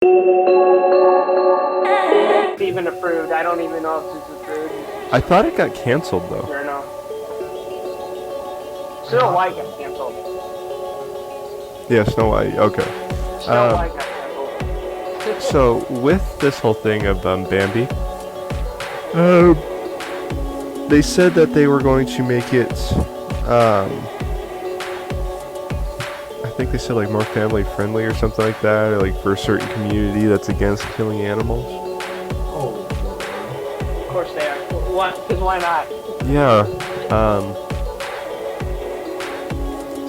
It's even approved. I don't even know if it's approved. I thought it got canceled though. Sure, no. Snow White got canceled. Yeah, Snow White. Okay. Snow White got canceled. So with this whole thing of Bambi, they said that they were going to make it. I think they said like more family friendly or something like that, or like for a certain community that's against killing animals. Oh, Of course they are. Because why not? Yeah.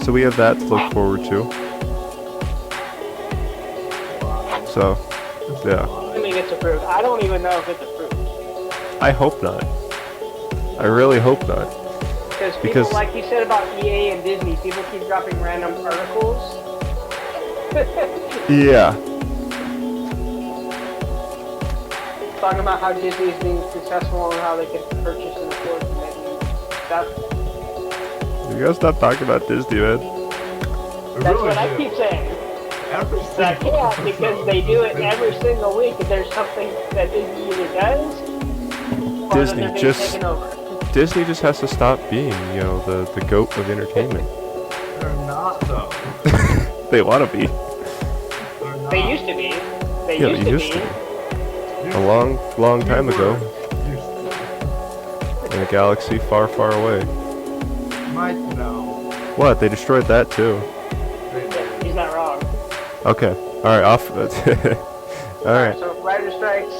So we have that to look forward to. So, yeah. I mean, it's approved. I don't even know if it's approved. I hope not. I really hope not. Because people, like you said about EA and Disney, people keep dropping random articles. Yeah. Talking about how Disney is being successful and how they can purchase and afford to make stuff. You guys stop talking about Disney, man. That's what I keep saying. Every I can't because they do it every single week and there's something that Disney either does or Disney that they're being taken over. Disney just has to stop being, the goat of entertainment. They're not, though. They want to be. They're not. They used to be. They used to be. A long, long time ago. In a galaxy far, far away. Might know. What? They destroyed that too. Yeah, he's not wrong. Okay. Alright, off. Alright. So, writer strikes.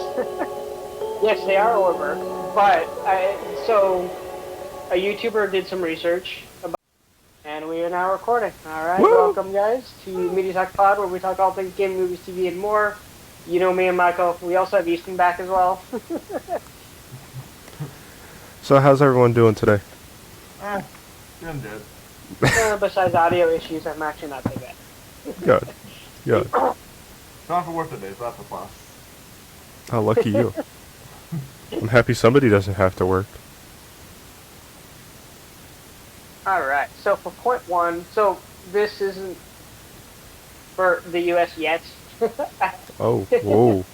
Yes, they are over. But, so, a YouTuber did some research about, and we are now recording. Alright, welcome guys to MediaTalk Pod, where we talk all things gaming, movies, TV, and more. You know me and Michael. We also have Easton back as well. So how's everyone doing today? Doing good. Besides audio issues, I'm actually not too bad. Good. Good. Not for work today, so that's a plus. How lucky you. I'm happy somebody doesn't have to work. Alright, so for point one, so this isn't for the US yet. Oh, whoa.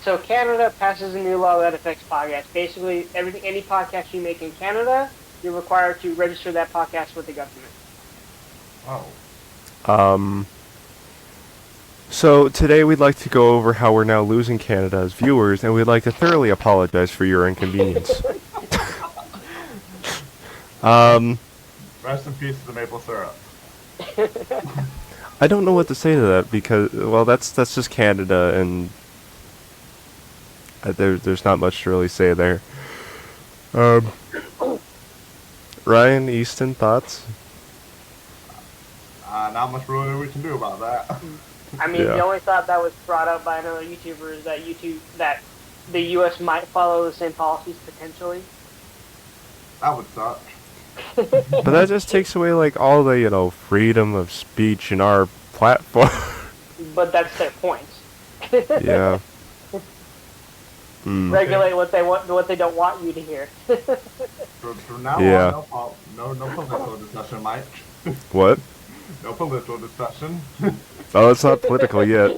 So Canada passes a new law that affects podcasts. Basically, any podcast you make in Canada, you're required to register that podcast with the government. Oh. So today we'd like to go over how we're now losing Canada as viewers, and we'd like to thoroughly apologize for your inconvenience. Rest in peace to the maple syrup. I don't know what to say to that because, well, that's just Canada, and there's not much to really say there. Ryan, Easton, thoughts? Not much really we can do about that. I mean, the only thought that was brought up by another YouTuber is that that the U.S. might follow the same policies potentially. That would suck. But that just takes away, like, all the, freedom of speech in our platform. But that's their point. Yeah. Regulate what they want, what they don't want you to hear. From now on, no political discussion, Mike. What? No political discussion. Oh, it's not political yet.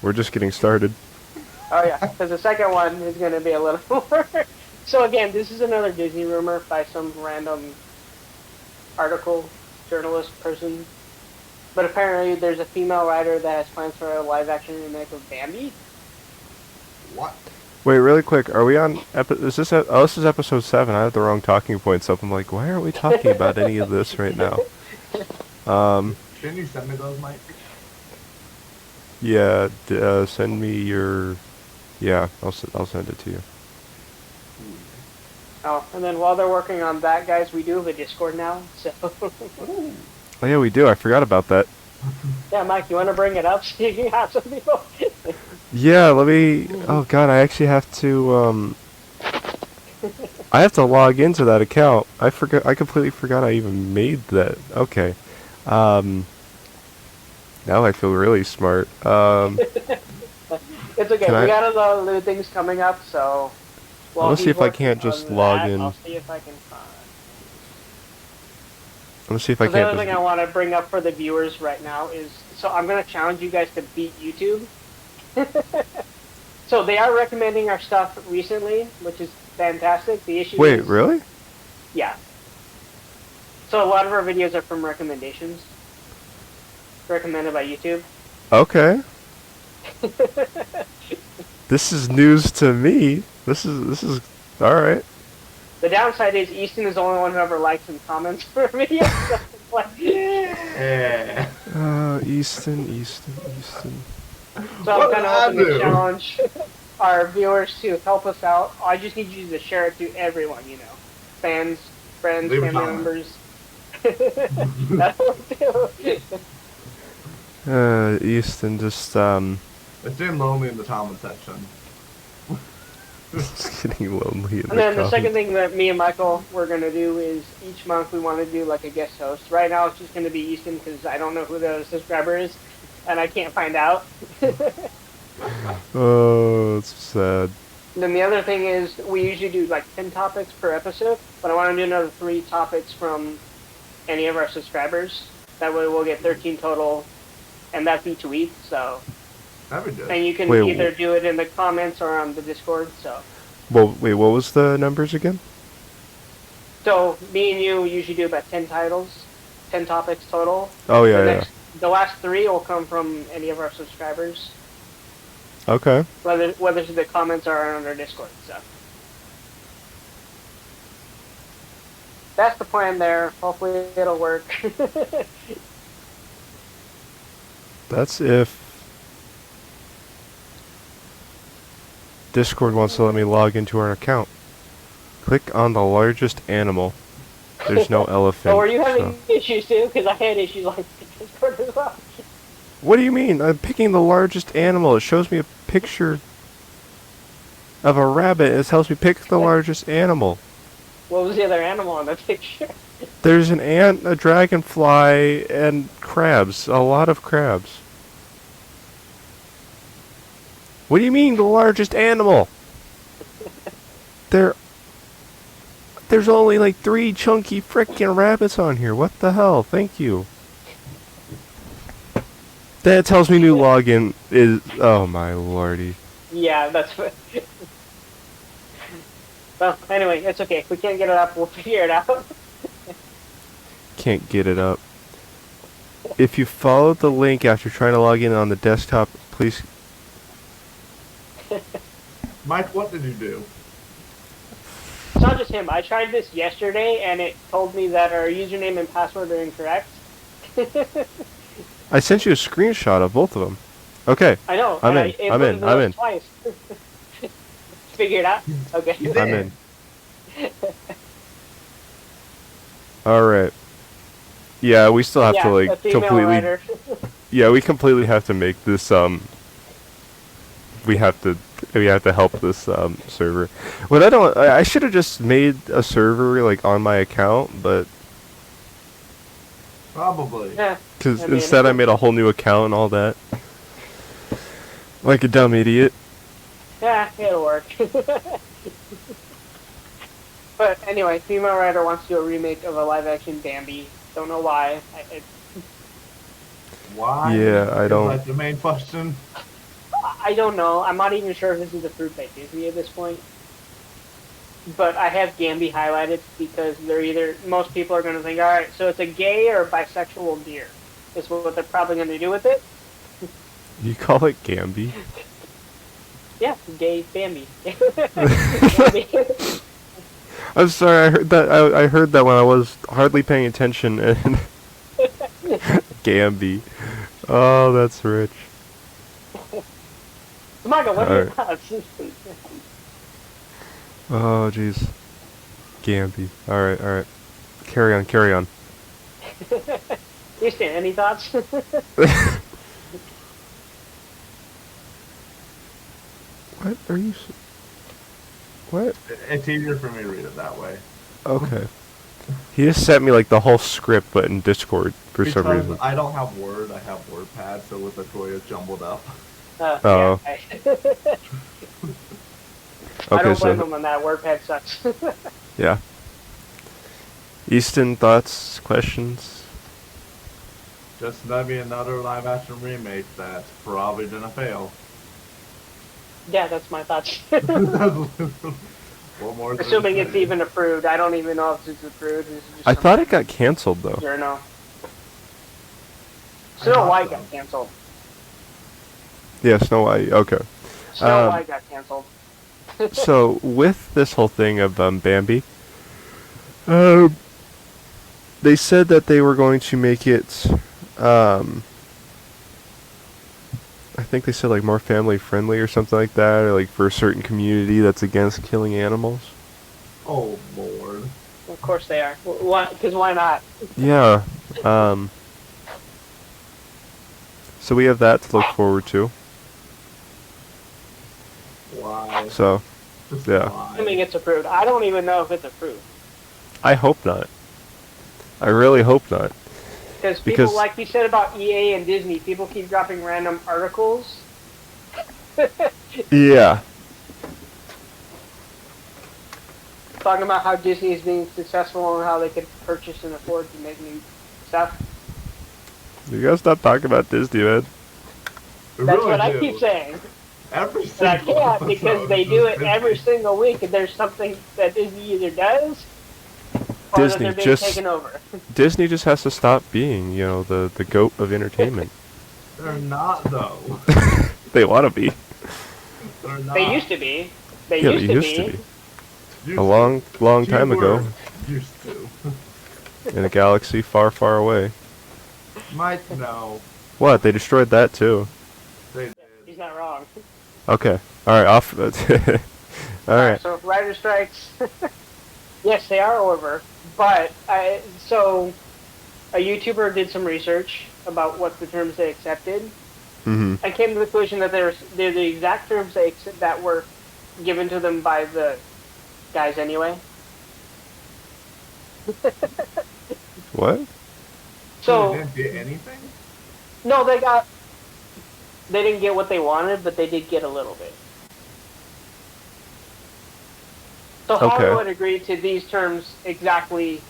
We're just getting started. Oh yeah, because the second one is going to be a little more. So again, this is another Disney rumor by some random article, journalist person. But apparently there's a female writer that has plans for a live-action remake of Bambi. What? Wait, really quick. Are we on? This is episode 7. I have the wrong talking points up. I'm like, why aren't we talking about any of this right now? Didn't you send me those, Mike? Yeah. Send me your. Yeah, I'll send it to you. Oh, and then while they're working on that, guys, we do have a Discord now. So. Oh yeah, we do. I forgot about that. Yeah, Mike, you want to bring it up so you can have some people? Yeah, let me. Oh god, I actually have to. I have to log into that account. I completely forgot I even made that. Okay. Now I feel really smart. It's okay. We got a lot of new things coming up, so. Let's see if I can't just log in. I'll see if I can find. Let's see if I can't. The other thing I want to bring up for the viewers right now is, so I'm going to challenge you guys to beat YouTube So they are recommending our stuff recently, which is fantastic. The issue Wait, is... really? Yeah. So a lot of our videos are from recommendations. Recommended by YouTube. Okay. This is news to me. This is all right. The downside is Easton is the only one who ever likes and comments for videos. Yeah. Easton. So I'm kind of hoping to challenge our viewers to help us out. I just need you to share it to everyone, fans, friends, Leave a family comment. members. That'll do. Easton just It's getting lonely in the comment section. it's getting lonely in And then the comments. second thing that me and Michael were going to do is each month we want to do like a guest host. Right now it's just going to be Easton because I don't know who the subscriber is and I can't find out. Oh, it's sad. And then the other thing is we usually do like 10 topics per episode, but I want to do another 3 topics from any of our subscribers. That way we'll get 13 total, and that's each week. So, That'd be good. and you can Wait, either do it in the comments or on the Discord. Well, wait, what was the numbers again? So me and you usually do about 10 titles, 10 topics total. Oh yeah, The last 3 will come from any of our subscribers, Okay. whether it's the comments or on our Discord. So that's the plan there. Hopefully it'll work. That's if Discord wants to let me log into our account. Click on the largest animal. There's no elephant. So were you having so- issues too? Because I had issues like Discord as well. What do you mean? I'm picking the largest animal. It shows me a picture of a rabbit. It tells me pick the largest animal. What was the other animal on the picture? There's an ant, a dragonfly, and crabs. A lot of crabs. What do you mean the largest animal? There's only like 3 chunky frickin' rabbits on here. What the hell? Thank you. That tells me new login is... Oh my lordy. Yeah, that's what... Well, anyway, it's okay. If we can't get it up, we'll figure it out. Can't get it up. If you followed the link after trying to log in on the desktop, please... Mike, what did you do? It's not just him. I tried this yesterday, and it told me that our username and password are incorrect. I sent you a screenshot of both of them. Okay. I know. I'm and in. I I'm in. inputted I'm those in. Twice. Figure it out? Okay. You I'm in. Alright. Yeah, we still have to a like female completely... writer. Yeah, we completely have to make this, we have to help this, server. But I should have just made a server, like, on my account, but... Probably. Yeah. Because I mean, instead I made a whole new account and all that. Like a dumb idiot. Yeah, it'll work. But anyway, female writer wants to do a remake of a live-action Bambi. Don't know why. Why? Yeah, I don't... Is that the main question? I don't know. I'm not even sure if this is approved by Disney at this point. But I have Gambi highlighted because they're either... Most people are going to think, alright, so it's a gay or bisexual deer. Is what they're probably going to do with it. You call it Gambi? Yeah, gay Bambi. Gambi. I'm sorry, I heard that. I heard that when I was hardly paying attention. And Gambi. Oh, that's rich. Michael, what are your Alright. thoughts? Oh, jeez. Gambi. Alright, alright. Carry on. Houston, any thoughts? What are you... What? It's easier for me to read it that way. Okay. He just sent me like the whole script, but in Discord for some Because reason. I don't have Word, I have WordPad, so with the toy it's jumbled up. Oh. Yeah, I Okay, don't blame so him on that. WordPad sucks. yeah. Easton, thoughts, questions? Just that'd be another live action remake that's probably gonna fail. Yeah, that's my thoughts. That's literally- what more? is there to Assuming it's say? even approved. I don't even know if it's approved. This is just I some thought it got canceled though. journal. I Snow thought White so. got canceled. Yeah, Snow White. Okay. Snow White got canceled. So with this whole thing of Bambi, they said that they were going to make it. I think they said like more family friendly or something like that, or like for a certain community that's against killing animals. Oh Lord. Of course they are. Because why not? Yeah. So we have that to look forward to. Why? So, Just yeah. why? Assuming it's approved. I don't even know if it's approved. I hope not. I really hope not. Because Because- people, like we said about EA and Disney, people keep dropping random articles. Yeah. Talking about how Disney is being successful and how they could purchase and afford to make new stuff. You gotta stop talking about Disney, man. We That's really what I do. keep saying. Every But I single can't because episode they is do just it every Disney. single week and there's something that Disney either does or Disney that they're being just- taken over. Disney just has to stop being, the goat of entertainment. They're not though. They want to be. They're not. They used to be. They Yeah, used they to used be. to be. Used A long, long to. time ago, Keyword, Used to. in a galaxy far, far away. Might no. What? They destroyed that too. They did. He's not wrong. Okay. All right. Off. All right. So writer strikes, yes, they are over. But so a YouTuber did some research about what the terms they accepted, Mm-hmm. and came to the conclusion that they're the exact terms that were given to them by the guys anyway. What? So They didn't get anything. no, they didn't get what they wanted, but they did get a little bit. So Okay. Hollywood agreed to these terms exactly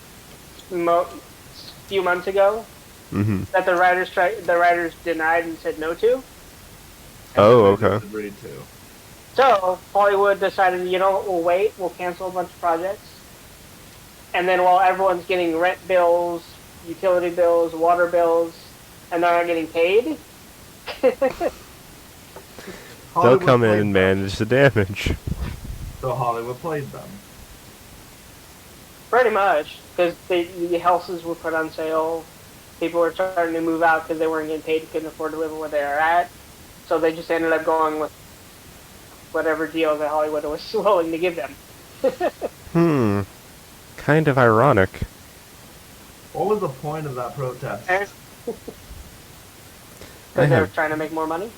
few months ago Mm-hmm. that the writers denied and said no to. Oh, And they okay. just agreed to. So Hollywood decided, we'll wait, we'll cancel a bunch of projects, and then while everyone's getting rent bills, utility bills, water bills, and they're not getting paid, They'll Hollywood come in played and them. manage the damage. So Hollywood played them. pretty much, because the houses were put on sale, people were starting to move out because they weren't getting paid, couldn't afford to live where they are at, so they just ended up going with whatever deal that Hollywood was willing to give them. Kind of ironic. What was the point of that protest? Because I they were have. trying to make more money.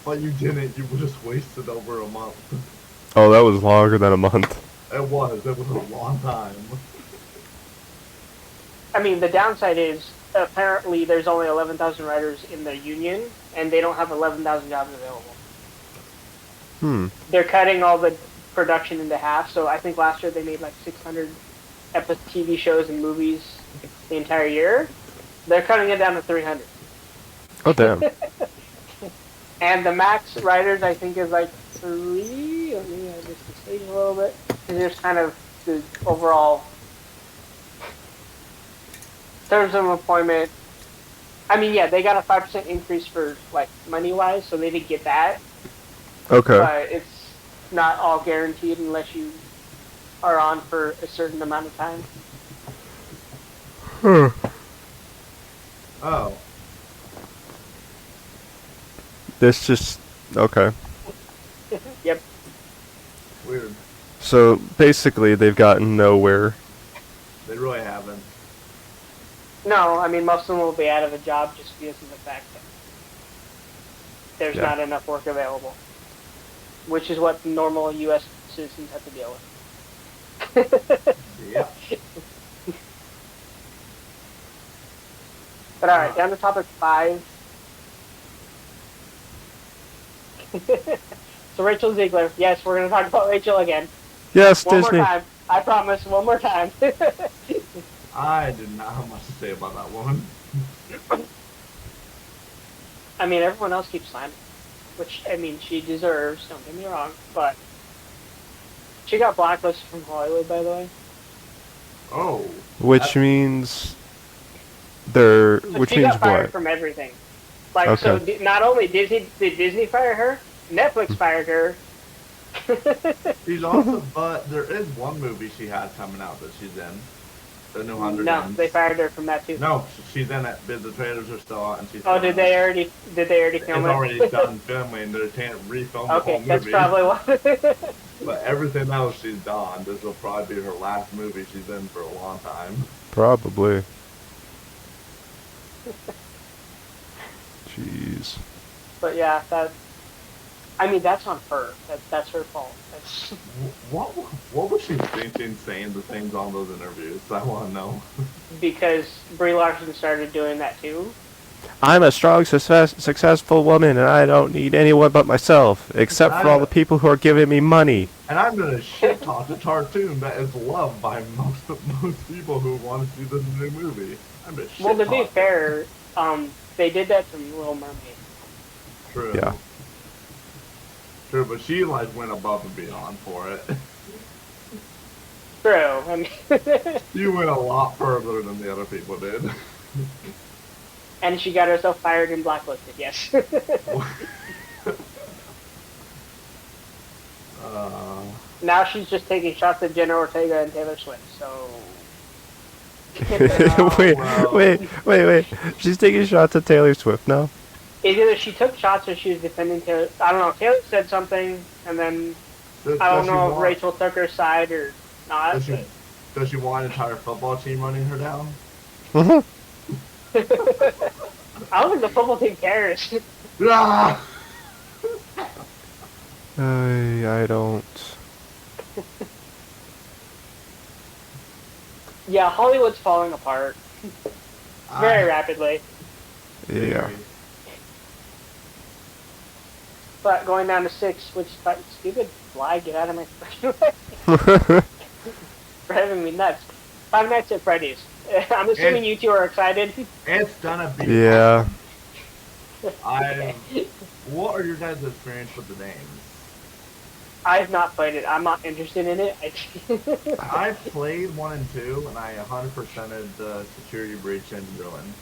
But you didn't. You just wasted over a month. Oh, that was longer than a month. It was. It was a long time. I mean, the downside is apparently there's only 11,000 writers in the union, and they don't have 11,000 jobs available. They're cutting all the production into half, so I think last year they made like 600 TV shows and movies the entire year. They're cutting it down to 300. Oh, damn. And the max writers, I think, is like 3. Let me adjust the stage a little bit. And there's kind of the overall terms of employment. I mean, yeah, they got a 5% increase for, like, money-wise, so they did get that. Okay. But it's not all guaranteed unless you are on for a certain amount of time. Oh. This just... Okay. Yep. Weird. So, basically, they've gotten nowhere. They really haven't. No, I mean, most of them will be out of a job just because of the fact that there's Yeah. not enough work available. Which is what normal U.S. citizens have to deal with. Yeah. But alright, down to topic 5. So Rachel Zeglar. Yes, we're going to talk about Rachel again. Yes, One Disney. more time. I promise, one more time. I did not have much to say about that woman. I mean, everyone else keeps slamming. which, I mean, she deserves, don't get me wrong, but she got blacklisted from Hollywood, by the way. Oh. Which means they're... So which she means got fired what? from everything. Like, Okay. so not only did Disney fire her, Netflix fired her. She's also, but there is one movie she has coming out that she's in. The new Hunger No, Games. they fired her from that too. No, she's in it. The trailers are still out, and she's. Oh, did they already film it? It's already done filming. They can't refilm the whole Okay, movie. that's probably why. But everything else she's done. This will probably be her last movie she's in for a long time. Probably. Jeez. But yeah, I mean, that's on her. That's her fault. What was she thinking saying the things on those interviews? I want to know. Because Brie Larson started doing that too. I'm a strong, successful woman, and I don't need anyone but myself, except for all the people who are giving me money. And I'm gonna shit talk a cartoon that is loved by most people who want to see this new movie. Well, to be fair, they did that to Little Mermaid. True. Yeah. True, but she like went above and beyond for it. True. I mean, You went a lot further than the other people did. and she got herself fired and blacklisted. Yes. Now she's just taking shots at Jenna Ortega and Taylor Swift. So. Wait. She's taking shots at Taylor Swift now? Either she took shots or she was defending Taylor. I don't know. Taylor said something, and then I don't know if Rachel took her side or not. Does she want an entire football team running her down? I don't think the football team cares. Ah! I don't. Yeah, Hollywood's falling apart very rapidly. Yeah. But going down to 6, which is stupid. Fly, get out of my freaking way. Driving me nuts. Five Nights at Freddy's. I'm assuming you two are excited. It's gonna be. Yeah. What are your guys' experience with the names? I have not played it. I'm not interested in it. I played 1 and 2, and I 100%ed the Security Breach and Ruin.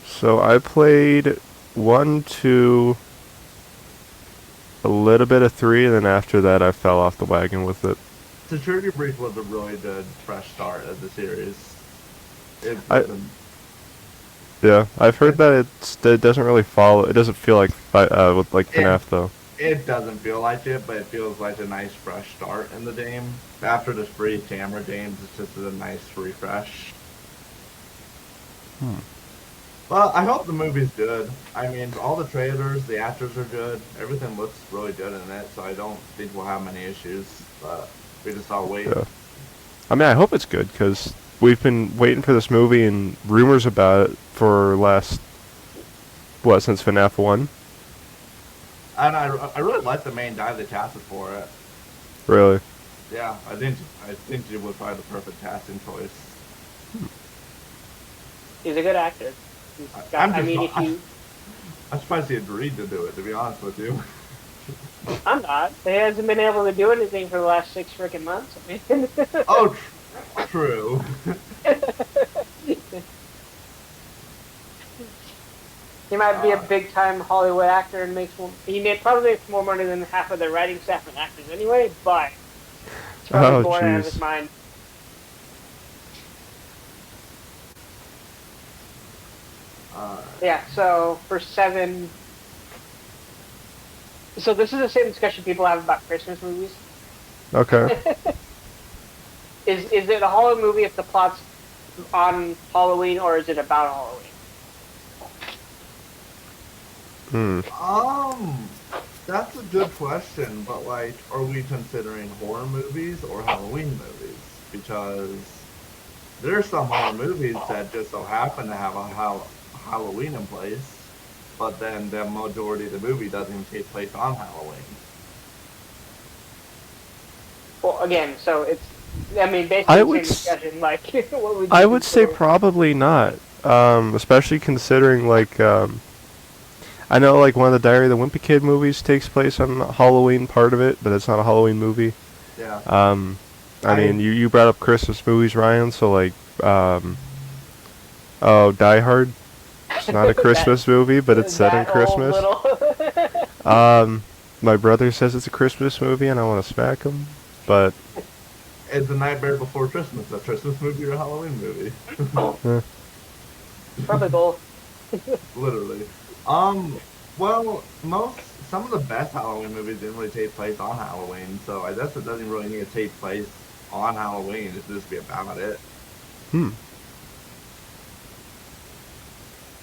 So I played 1, 2, a little bit of 3, and then after that I fell off the wagon with it. Security Breach was a really good fresh start of the series. Yeah, I've heard that it doesn't really follow. It doesn't feel like with like FNAF though. It doesn't feel like it, but it feels like a nice fresh start in the game. After the free camera games, it's just a nice refresh. Well, I hope the movie's good. I mean, all the trailers, the actors are good. Everything looks really good in it, so I don't think we'll have many issues. But we just all wait. Yeah. I mean, I hope it's good because we've been waiting for this movie and rumors about it for since FNAF 1. And I really like the main guy they casted for it. Really? Yeah, I think he was probably the perfect casting choice. He's a good actor. I'm surprised he agreed to do it, to be honest with you. I'm not. He hasn't been able to do anything for the last 6 freaking months. I mean. Oh, true. He might be a big-time Hollywood actor and probably makes more money than half of the writing staff and actors anyway, but he's probably bored out of his mind. Yeah, so for 7... So this is the same discussion people have about Christmas movies. Okay. Is it a Halloween movie if the plot's on Halloween, or is it about Halloween? That's a good question, but like, are we considering horror movies or Halloween movies? Because there's some horror movies that just so happen to have a Halloween in place, but then the majority of the movie doesn't even take place on Halloween. Well, again, so it's, I mean, basically the same discussion, like, what would you I would say probably not, especially considering, like, I know, like, one of the Diary of the Wimpy Kid movies takes place on Halloween, part of it, but it's not a Halloween movie. Yeah. I mean, you brought up Christmas movies, Ryan, so, like, oh, Die Hard. It's not a Christmas movie, but it's set in Christmas. My brother says it's a Christmas movie, and I want to smack him, but... It's A Nightmare Before Christmas, a Christmas movie or a Halloween movie. Probably both. Literally. Well, some of the best Halloween movies didn't really take place on Halloween, so I guess it doesn't really need to take place on Halloween. It's just be about it.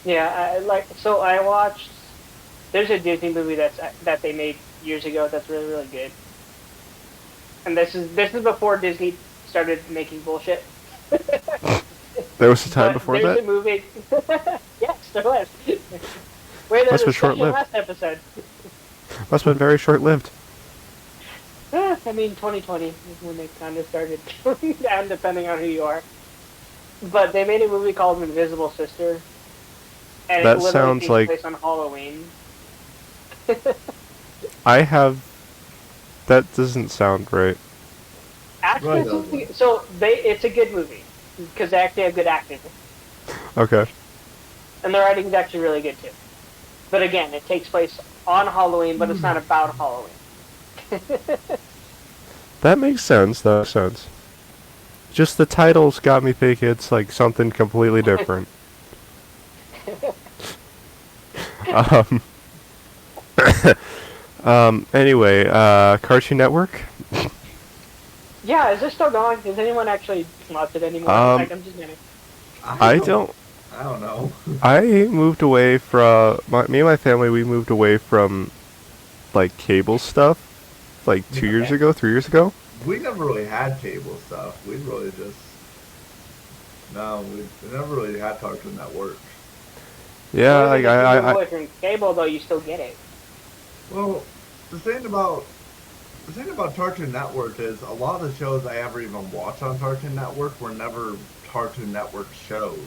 Yeah, I watched. There's a Disney movie that they made years ago that's really, really good. And this is before Disney started making bullshit. There was a time before that? There's a movie. Yes, there was. Wait, Must have been short-lived. Last episode. Must have been very short-lived. I mean, 2020 is when they kind of started going down, depending on who you are. But they made a movie called Invisible Sister. And That it literally sounds takes like... place on Halloween. I have... That doesn't sound right. Actually, it's a good movie. Because they actually have good acting. Okay. And the writing's actually really good, too. But again, it takes place on Halloween, but it's not about Halloween. That makes sense. That makes sense. Just the titles got me thinking it's like something completely different. Anyway, Cartoon Network? Yeah, is this still going? Does anyone actually watch it anymore? I'm just gonna... I don't know. I moved away from... me and my family, we moved away from, like, cable stuff, like, 3 years ago. We never really had cable stuff. We really just... No, we never really had Cartoon Network. Yeah, like, I away from cable, though, you still get it. Well, the thing about Cartoon Network is a lot of the shows I ever even watched on Cartoon Network were never Cartoon Network shows.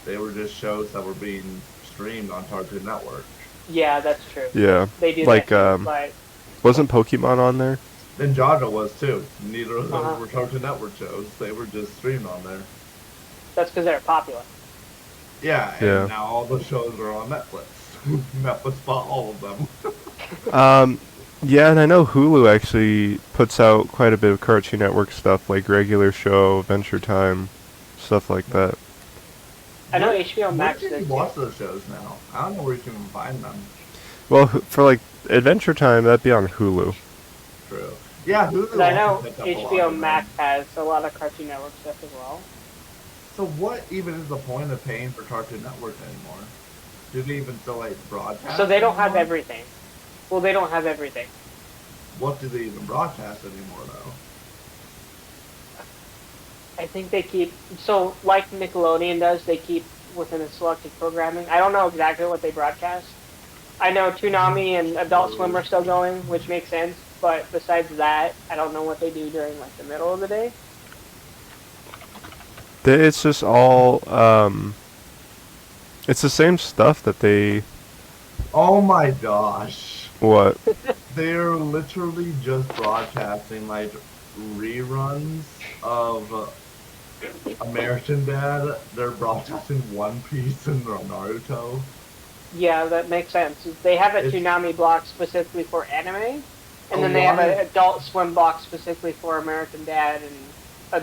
They were just shows that were being streamed on Cartoon Network. Yeah, that's true. Yeah. They do like, that. Wasn't Pokemon on there? Ninjago was too. Neither of those were Cartoon Network shows. They were just streamed on there. That's because they're popular. Yeah, and now all the shows are on Netflix. Netflix bought all of them. Yeah, and I know Hulu actually puts out quite a bit of Cartoon Network stuff, like Regular Show, Adventure Time, stuff like that. I know HBO Max does. Where can you watch those shows now? I don't know where you can even find them. Well, for like Adventure Time, that'd be on Hulu. True. Yeah, Hulu. I know HBO Max has a lot of Cartoon Network stuff as well. So what even is the point of paying for Cartoon Network anymore? Do they even still like broadcast? So they don't have everything. Well, they don't have everything. What do they even broadcast anymore, though? I think they keep... So, like Nickelodeon does, they keep within a selected programming. I don't know exactly what they broadcast. I know Toonami and Adult Swim are still going, which makes sense. But besides that, I don't know what they do during, like, the middle of the day. It's just all... it's the same stuff that they... Oh my gosh. What? They're literally just broadcasting like reruns of American Dad. They're broadcasting One Piece and Naruto. Yeah, that makes sense. They have a Toonami block specifically for anime, and then they have an Adult Swim block specifically for American Dad and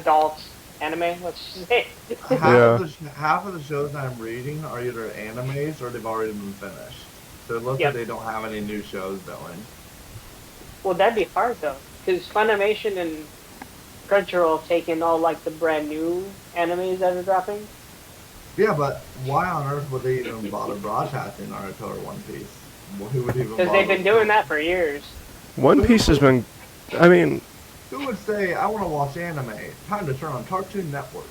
adult anime, let's just say. Half of the shows that I'm reading are either animes or they've already been finished. So it looks like they don't have any new shows going. Well, that'd be hard, though, because Funimation and Crunchyroll have taken all, like, the brand new animes that are dropping. Yeah, but why on earth would they even bother broadcasting Naruto or One Piece? Who would even? Because they've been doing that for years. One Piece has been... I mean... Who would say, I want to watch anime? Time to turn on Cartoon Network.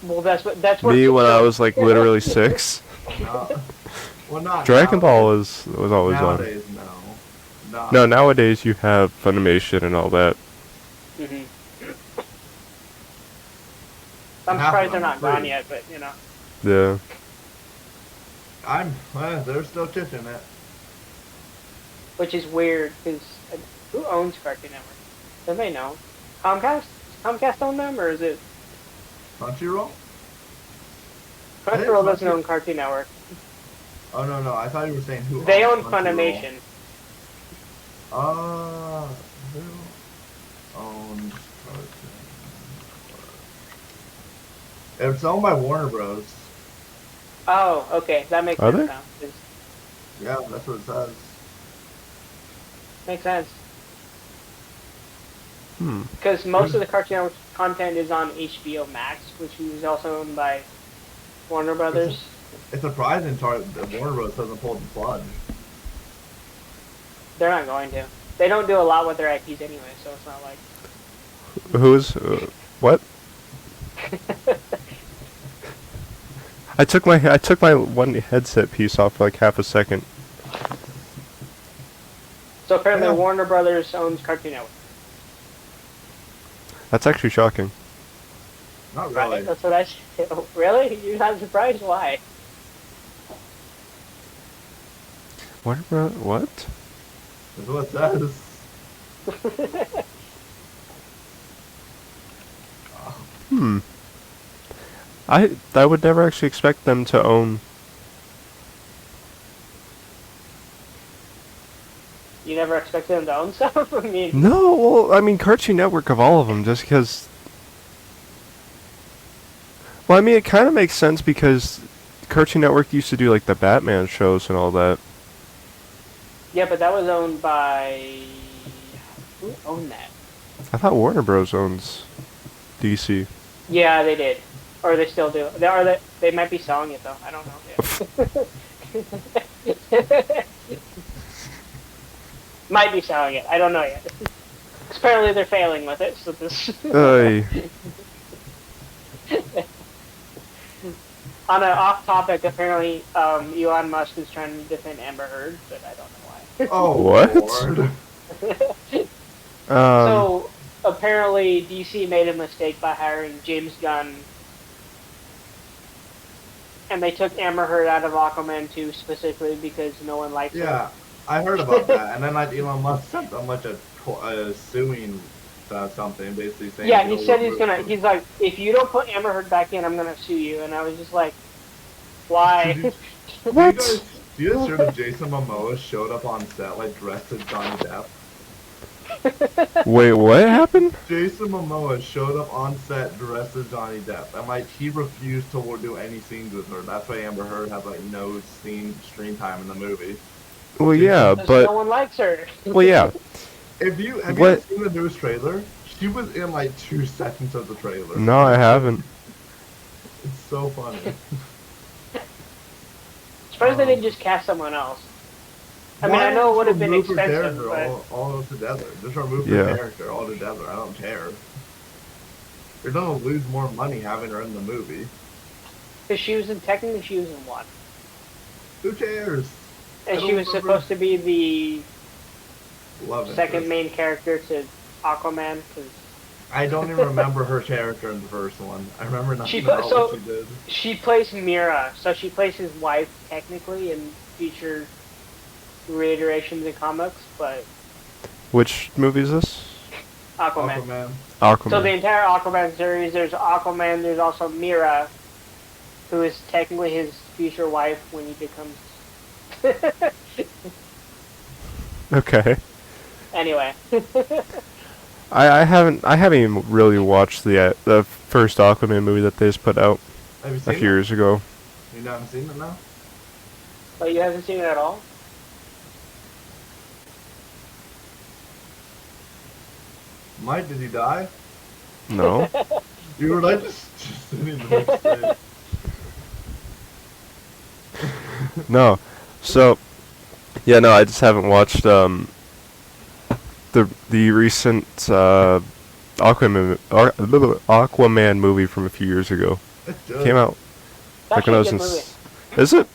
Well, that's what... Me when I was, like, literally 6. Well, not Dragon Ball was always nowadays, on. No. No, nowadays you have Funimation and all that. Mm-hmm. I'm surprised they're not gone yet, but, you know. Yeah. They're still kicking it. Which is weird, because who owns Cartoon Network? Do they know? Comcast? Does Comcast own them, or is it... Crunchyroll? Crunchyroll doesn't own Cartoon Network. Oh, no. I thought you were saying who They own owns Funimation. Who owns Cartoon Network? It's owned by Warner Bros. Oh, okay. That makes Are sense they? now. Yeah, that's what it says. Makes sense. Hmm. Because most of the Cartoon Network content is on HBO Max, which is also owned by Warner Brothers. It's surprising that Warner Bros. Doesn't pull the plug. They're not going to. They don't do a lot with their IPs anyway, so it's not like... Who's what? I took my one headset piece off for like half a second. So apparently Yeah. Warner Brothers owns Cartoon Network. That's actually shocking. Not Right? really. That's what I said. Oh, really? You're not surprised? Why? What? What? That's what it says. Hmm. I would never actually expect them to own. You never expected them to own stuff? I mean... No, well, I mean Cartoon Network of all of them, just because. Well, I mean it kind of makes sense because Cartoon Network used to do like the Batman shows and all that. Yeah, but that was owned by... Who owned that? I thought Warner Bros. Owns DC. Yeah, they did. Or they still do. They might be selling it, though. I don't know. Yeah. Might be selling it. I don't know yet. Apparently they're failing with it, so this... Ay. On an off-topic, apparently Elon Musk is trying to defend Amber Heard, but I don't know why. Oh, What? Lord. So, apparently DC made a mistake by hiring James Gunn, and they took Amber Heard out of Aquaman 2 specifically because no one likes her. Yeah, I heard about that. And then like Elon Musk sent them like suing something, basically saying. Yeah, he said he's like, if you don't put Amber Heard back in, I'm gonna sue you. And I was just like, why? What? Do you guys hear that Jason Momoa showed up on set like dressed as Johnny Depp? Wait, what happened? Jason Momoa showed up on set dressed as Johnny Depp, and like he refused to do any scenes with her. That's why Amber Heard has like no screen time in the movie. Well, yeah, Because but no one likes her. well, yeah. Have you What? seen the newest trailer? She was in like 2 seconds of the trailer. No, I haven't. It's so funny. Surprised they didn't just cast someone else. I mean, I know it would have been Remove her expensive, character but... all together. Just remove Yeah. her character all together. I don't care. You're gonna lose more money having her in the movie. Because technically she was in one. Who cares? And I she don't was remember- supposed to be the Love second interest. main character to Aquaman, because I don't even remember her character in the first one. I remember nothing She about put- so- what she did. she plays Mira, so she plays his wife technically in future reiterations in comics, but Which movie is this? Aquaman. Aquaman. Aquaman. So the entire Aquaman series, there's Aquaman, there's also Mira, who is technically his future wife when he becomes... Okay. Anyway. I haven't even really watched the first Aquaman movie that they just put out Have you a seen few years ago. it? You haven't seen it now? Oh, you haven't seen it at all? Mike, did he die? No. You were like just sitting there straight. No. So, yeah, no, I just haven't watched the recent Aquaman movie from a few years ago. It's good. Came out It's like when I actually was a in. good movie. Is it?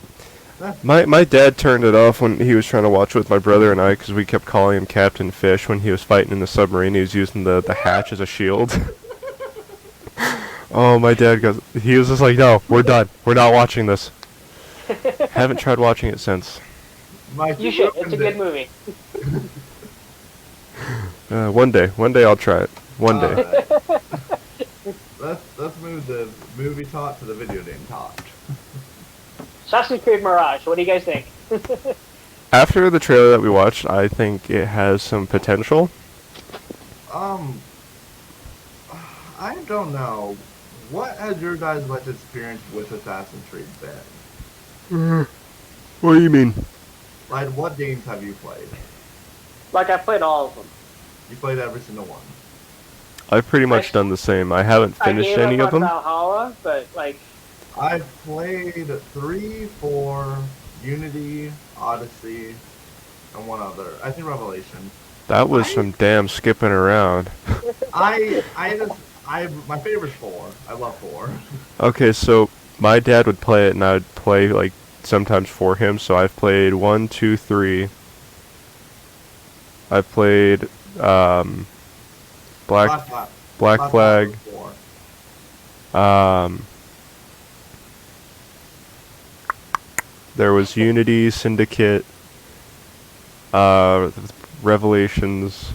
Yeah. My dad turned it off when he was trying to watch it with my brother and I because we kept calling him Captain Fish when he was fighting in the submarine. He was using the hatch as a shield. Oh, my dad he was just like, no, we're done. We're not watching this. Haven't tried watching it since. Mike, You should. It's a good movie. One day I'll try it. One day. Let's move the movie talk to the video game talk. Assassin's Creed Mirage. What do you guys think? After the trailer that we watched, I think it has some potential. I don't know. What has your guys' experience with Assassin's Creed been? What do you mean? Like, what games have you played? Like, I played all of them. You played every single one. I've pretty much done the same. I haven't finished any of them. I gave up on Valhalla, but, like... I've played 3, 4, Unity, Odyssey, and one other. I think Revelation. That was some damn skipping around. My favorite's 4. I love 4. Okay, so my dad would play it, and I would play, like, sometimes for him. So I've played 1, 2, 3. I've played, Black Flag. There was Unity, Syndicate, Revelations,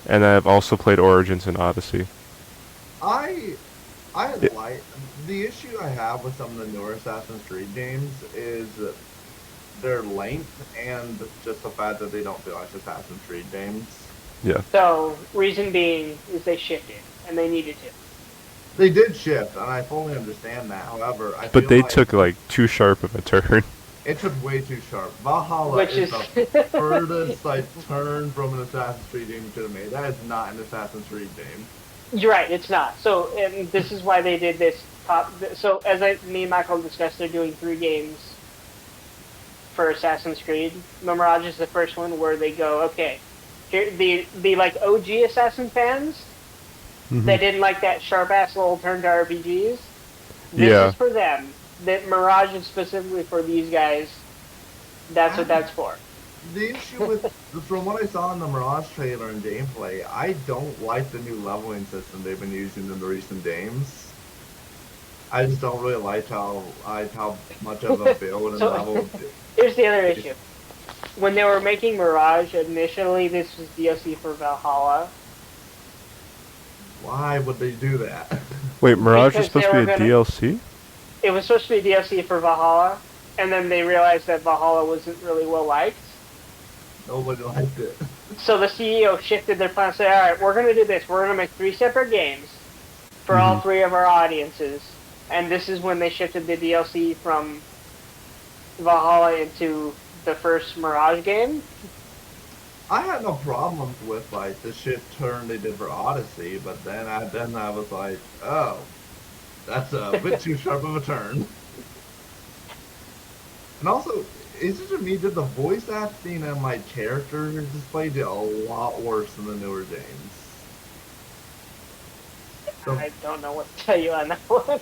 and I've also played Origins and Odyssey. I like the issue I have with some of the newer Assassin's Creed games is their length and just the fact that they don't feel like Assassin's Creed games. Yeah. So, reason being is they shifted, and they needed to. They did shift, and I fully understand that. However, But they took, like, too sharp of a turn. It took way too sharp. Valhalla Which is is the furthest turn from an Assassin's Creed game you could have made. That is not an Assassin's Creed game. You're right, it's not. So, and this is why they did this so, as me and Michael discussed, they're doing 3 games for Assassin's Creed. Mirage is the first one where they go, okay, here, the like, OG Assassin fans, they didn't like that sharp-ass little turn to RPGs. This is for them. That Mirage is specifically for these guys. That's what that's for. The issue with, from what I saw in the Mirage trailer and gameplay, I don't like the new leveling system they've been using in the recent games. I just don't really like how much of a build and level. Here's the other issue. When they were making Mirage, initially this was DLC for Valhalla. Why would they do that? Wait, Mirage is Because supposed to be a DLC? It was supposed to be DLC for Valhalla, and then they realized that Valhalla wasn't really well liked. Nobody liked it. So the CEO shifted their plan and said, alright, we're going to do this. We're going to make 3 separate games for all 3 of our audiences. And this is when they shifted the DLC from Valhalla into the first Mirage game. I had no problems with like the shift turn they did for Odyssey, but then I was like, oh, that's a bit too sharp of a turn. And also, is it to me that the voice acting and my character display did a lot worse than the newer games? So, I don't know what to tell you on that one.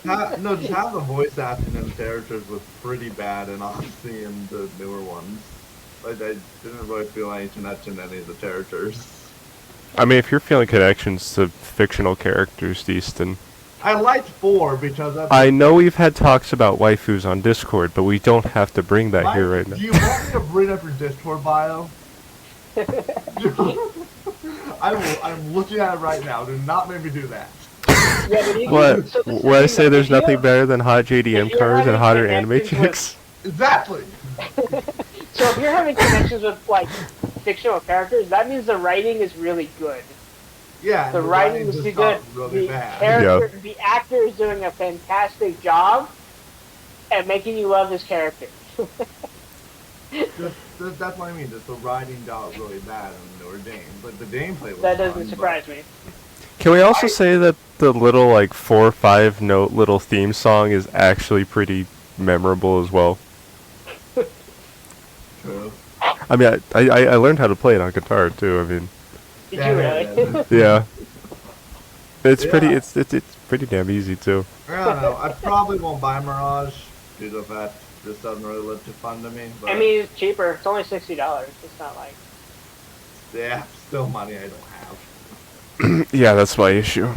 just have the voice acting and the characters was pretty bad in Odyssey and the newer ones. Like, I didn't really feel any connection to any of the characters. I mean, if you're feeling connections to fictional characters, Easton. I liked 4 because I know we've had talks about waifus on Discord, but we don't have to bring that here right now. Do you want me to bring up your Discord bio? I'm looking at it right now. Do not make me do that. Yeah, but you, What? so What I say there's nothing better than hot JDM cards and hotter anime chicks? Exactly. So if you're having connections with, like, fictional characters, that means the writing is really good. Yeah, The writing is just good. not really The bad. character, the actor is doing a fantastic job at making you love his character. That's what I mean. Just the writing got really bad in the newer games. Like the gameplay was That doesn't fun, surprise me. Can we also say that the little, like, 4 or 5 note little theme song is actually pretty memorable as well? True. I mean, I learned how to play it on guitar too. I mean, Did you really? yeah, it's Yeah. pretty. It's pretty damn easy too. I don't know. I probably won't buy Mirage due to the fact this doesn't really look too fun to me. But I mean, it's cheaper. It's only $60. It's not like... yeah, still money I don't have. Yeah, that's my issue.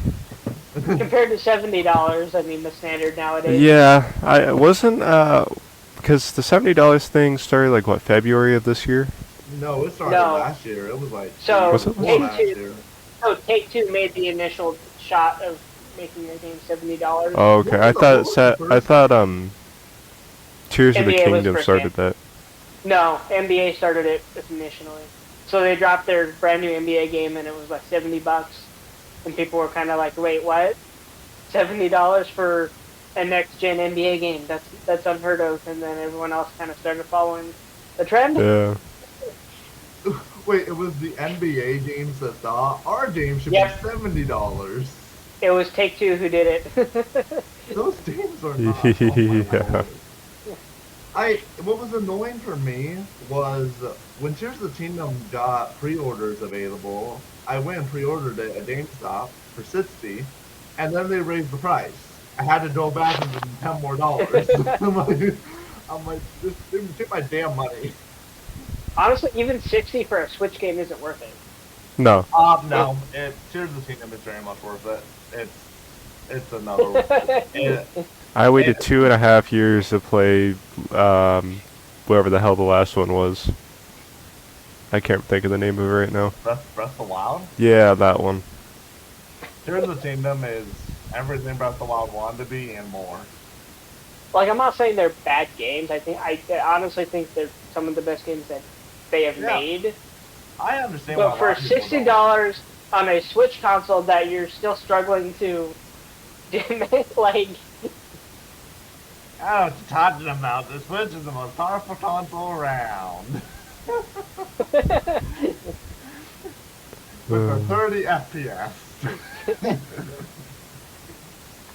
compared to $70, I mean the standard nowadays. Yeah, I wasn't because the $70 thing started like what, February of this year? No, it started No. last year. It was like So Was it last year. Take-Two made the initial shot of making their game $70. Oh, okay. What I was the thought first- I thought Tears of the NBA was Kingdom first started game. that. No, NBA started it initially. So they dropped their brand new NBA game and it was like $70, and people were kind of like, "Wait, what? $70 for a next-gen NBA game? That's unheard of." And then everyone else kind of started following the trend. Yeah. Wait, it was the NBA games that thought our game should Yep. be $70. It was Take-Two who did it. Those games are not. Yeah. What was annoying for me was when Tears of the Kingdom got pre-orders available, I went and pre-ordered it at GameStop for $60, and then they raised the price. I had to go back and give them $10 more. I'm like, just take my damn money. Honestly, even $60 for a Switch game isn't worth it. No. No, Tears of the Kingdom is very much worth it. It's another. I waited 2.5 years to play whatever the hell the last one was. I can't think of the name of it right now. Breath of the Wild. Yeah, that one. Tears of the Kingdom is everything Breath of the Wild wanted to be and more. Like, I'm not saying they're bad games. I honestly think they're some of the best games that they have made. I understand. But for $60 on a Switch console that you're still struggling to, like, I don't know what you're talking about. The Switch is the most powerful console around. With a 30 FPS.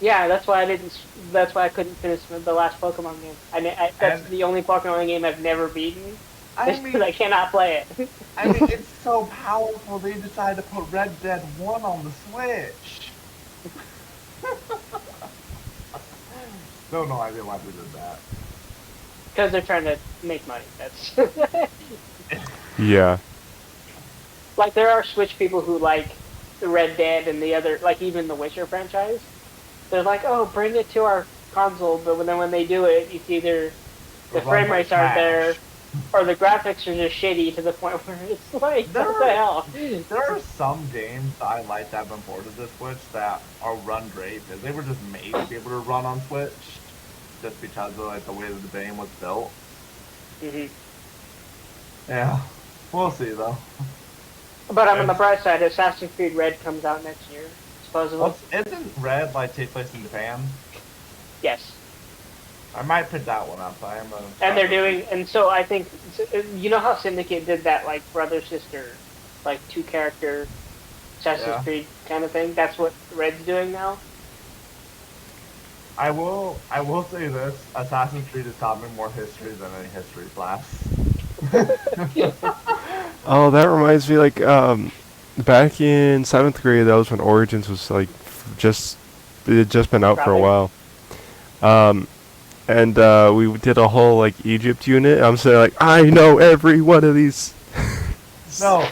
yeah, that's why I couldn't finish the last Pokemon game. That's the only Pokemon game I've never beaten. Because I cannot play it. I mean, it's so powerful they decided to put Red Dead 1 on the Switch. Still no idea why they did that. Because they're trying to make money. That's Yeah. like, there are Switch people who like the Red Dead and the other, like, even the Witcher franchise. They're like, oh, bring it to our console, but then when they do it, you see the frame rates aren't there, or the graphics are just shitty to the point where it's like, what the hell? There are some games that I like that have been ported to Switch that are run great, because they were just made to be able to run on Switch, just because of like the way that the game was built. Mm-hmm. Yeah, we'll see though. But on the bright side, Assassin's Creed Red comes out next year, supposedly. Isn't Red like take place in Japan? Yes. I might pick that one up. And they're doing, and so I think, you know how Syndicate did that, like, brother-sister, like, two-character Assassin's Creed kind of thing? That's what Red's doing now? I will say this, Assassin's Creed has taught me more history than any history class. Oh, that reminds me, like, back in 7th grade, that was when Origins was, like, it had just been out for a while. And we did a whole, like, Egypt unit. I'm saying, like, I know every one of these. No.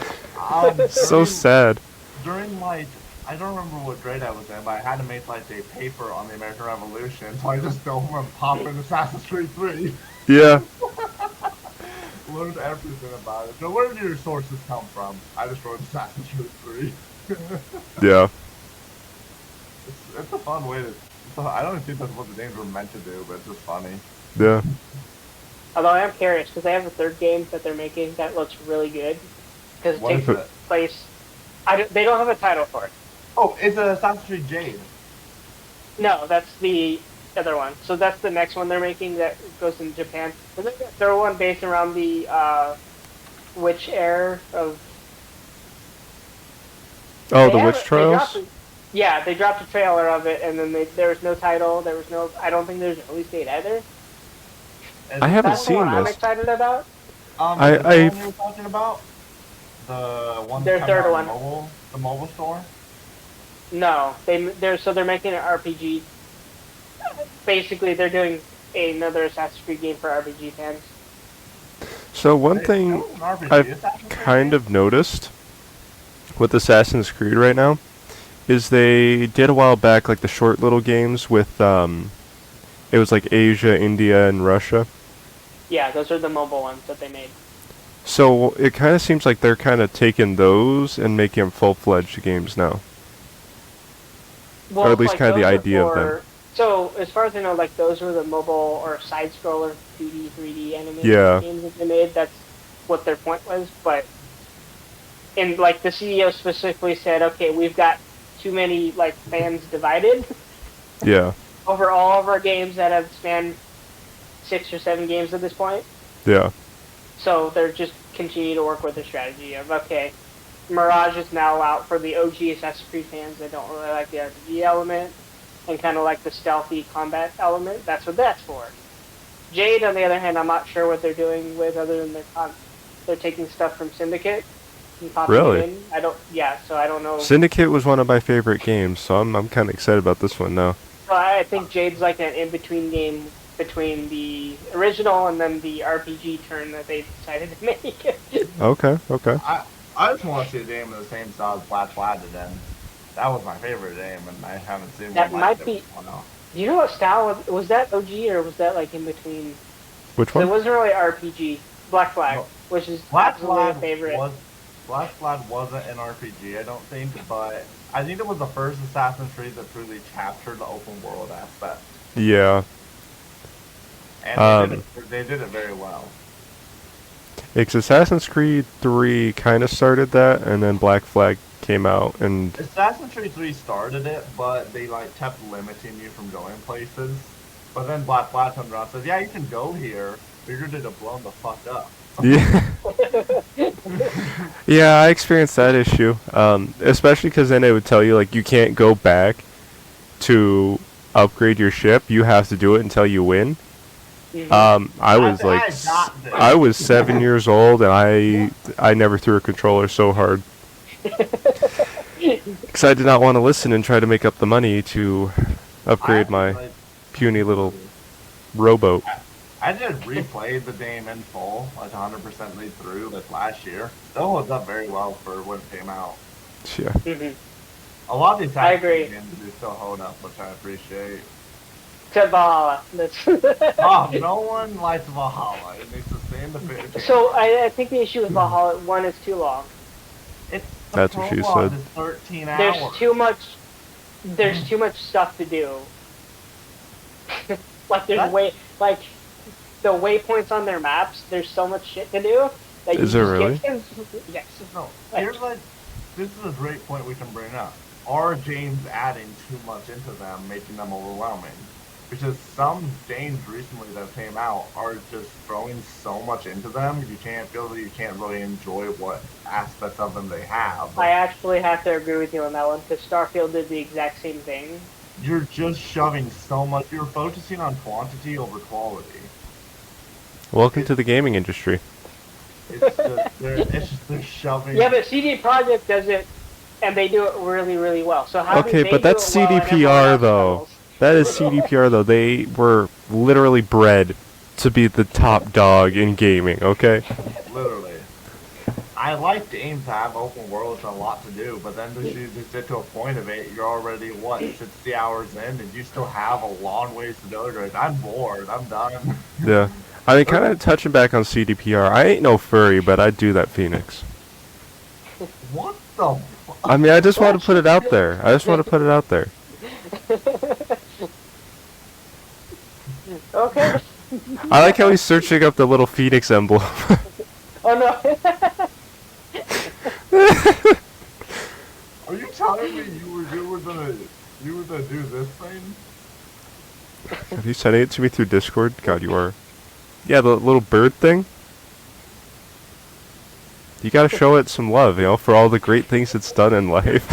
So sad. During, like, I don't remember what grade I was in, but I had to make, like, a paper on the American Revolution, so I just go home and pop in Assassin's Creed 3. Yeah. Learned everything about it. So where did your sources come from? I just wrote Assassin's Creed 3. Yeah. It's a fun way to... I don't think that's what the games were meant to do, but it's just funny. Yeah. Although I am curious, because they have a third game that they're making that looks really good. Because it takes place... they don't have a title for it. Oh, it's Assassin's Creed Jade. No, that's the other one. So that's the next one they're making that goes in Japan. And then the third one based around the witch heir of... Oh, the Witch Trials? They dropped a trailer of it, and then there was no title. I don't think there's a release date either. I haven't seen this. I'm this. excited about. The one you were talking about? The one Their third one. The mobile store? No, they're making an RPG. Basically, they're doing another Assassin's Creed game for RPG fans. So one thing I've kind of noticed with Assassin's Creed right now is they did a while back like the short little games with it was like Asia, India, and Russia. Yeah, those are the mobile ones that they made. So it kind of seems like they're kind of taking those and making them full-fledged games now. Well, Or at least like, kind of the those are idea of them. So, as far as I know, like, those were the mobile or side-scroller 2D, 3D animated Yeah. games that they made. That's what their point was. But, like, the CEO specifically said, okay, we've got too many, like, fans divided Yeah. over all of our games that have spanned 6 or 7 games at this point. Yeah. So, they're just continue to work with the strategy of, okay, Mirage is now out for the OG Assassin's Creed fans that don't really like the RPG element and kind of like the stealthy combat element. That's what that's for. Jade, on the other hand, I'm not sure what they're doing with other than they're taking stuff from Syndicate and popping Really? it in. So I don't know. Syndicate was one of my favorite games, so I'm kind of excited about this one now. So I think Jade's like an in-between game between the original and then the RPG turn that they decided to make. Okay. I just want to see a game in the same style as Black Flag again. That was my favorite game, and I haven't seen That one might like be- it. No. Do you know what style was that? OG or was that like in between? Which It one? wasn't really RPG. Black Flag, No. which is Black absolutely a Flag favorite. Black Flag wasn't an RPG, I don't think, but I think it was the first Assassin's Creed that truly captured the open world aspect, Yeah. and they did it very well. It's Assassin's Creed 3 kind of started that, and then Black Flag came out, and Assassin's Creed 3 started it, but they like kept limiting you from going places. But then Black Flag comes around and says, "Yeah, you can go here, but you're gonna get blown the fuck up." yeah. Yeah, I experienced that issue, especially because then it would tell you like you can't go back to upgrade your ship. You have to do it until you win. I was like, I was 7 years old, and I never threw a controller so hard. Because I did not want to listen and try to make up the money to upgrade my puny little rowboat. I did replay the game in full, like 100% lead through, like last year. Still holds up very well for when it came out. Yeah. Mhm. A lot of these I agree. games do still hold up, which I appreciate. Except Valhalla. Oh, no one likes Valhalla. It needs to stay in the picture. So I think the issue with Valhalla, one, is too long. That's what she prologue said. is 13 hours. There's too much stuff to do. Like the waypoints on their maps. There's so much shit to do that Is there really? Yes. No, here's like, this is a great point we can bring up. Are games adding too much into them, making them overwhelming? Because some games recently that came out are just throwing so much into them, you can't really enjoy what aspects of them they have. I actually have to agree with you on that one because Starfield did the exact same thing. You're just shoving so much. You're focusing on quantity over quality. Welcome to the gaming industry. It's just they're shoving. Yeah, but CD Projekt does it, and they do it really, really well. So how do Okay, they but do that's it well and everyone CDPR else though. fails? That is CDPR though. They were literally bred to be the top dog in gaming, okay? Literally. I like games that have open worlds and a lot to do, but then you just get to a point of it, you're already, 60 hours in, and you still have a long ways to go. You're like, I'm bored, I'm done. Yeah. I mean, kind of touching back on CDPR, I ain't no furry, but I'd do that Phoenix. What the fuck? I mean, I just want to put it out there. Okay. I like how he's searching up the little Phoenix emblem. Oh no. Are you telling me you were gonna do this thing? Have you sending it to me through Discord? God, you are. Yeah, the little bird thing. You gotta show it some love, for all the great things it's done in life.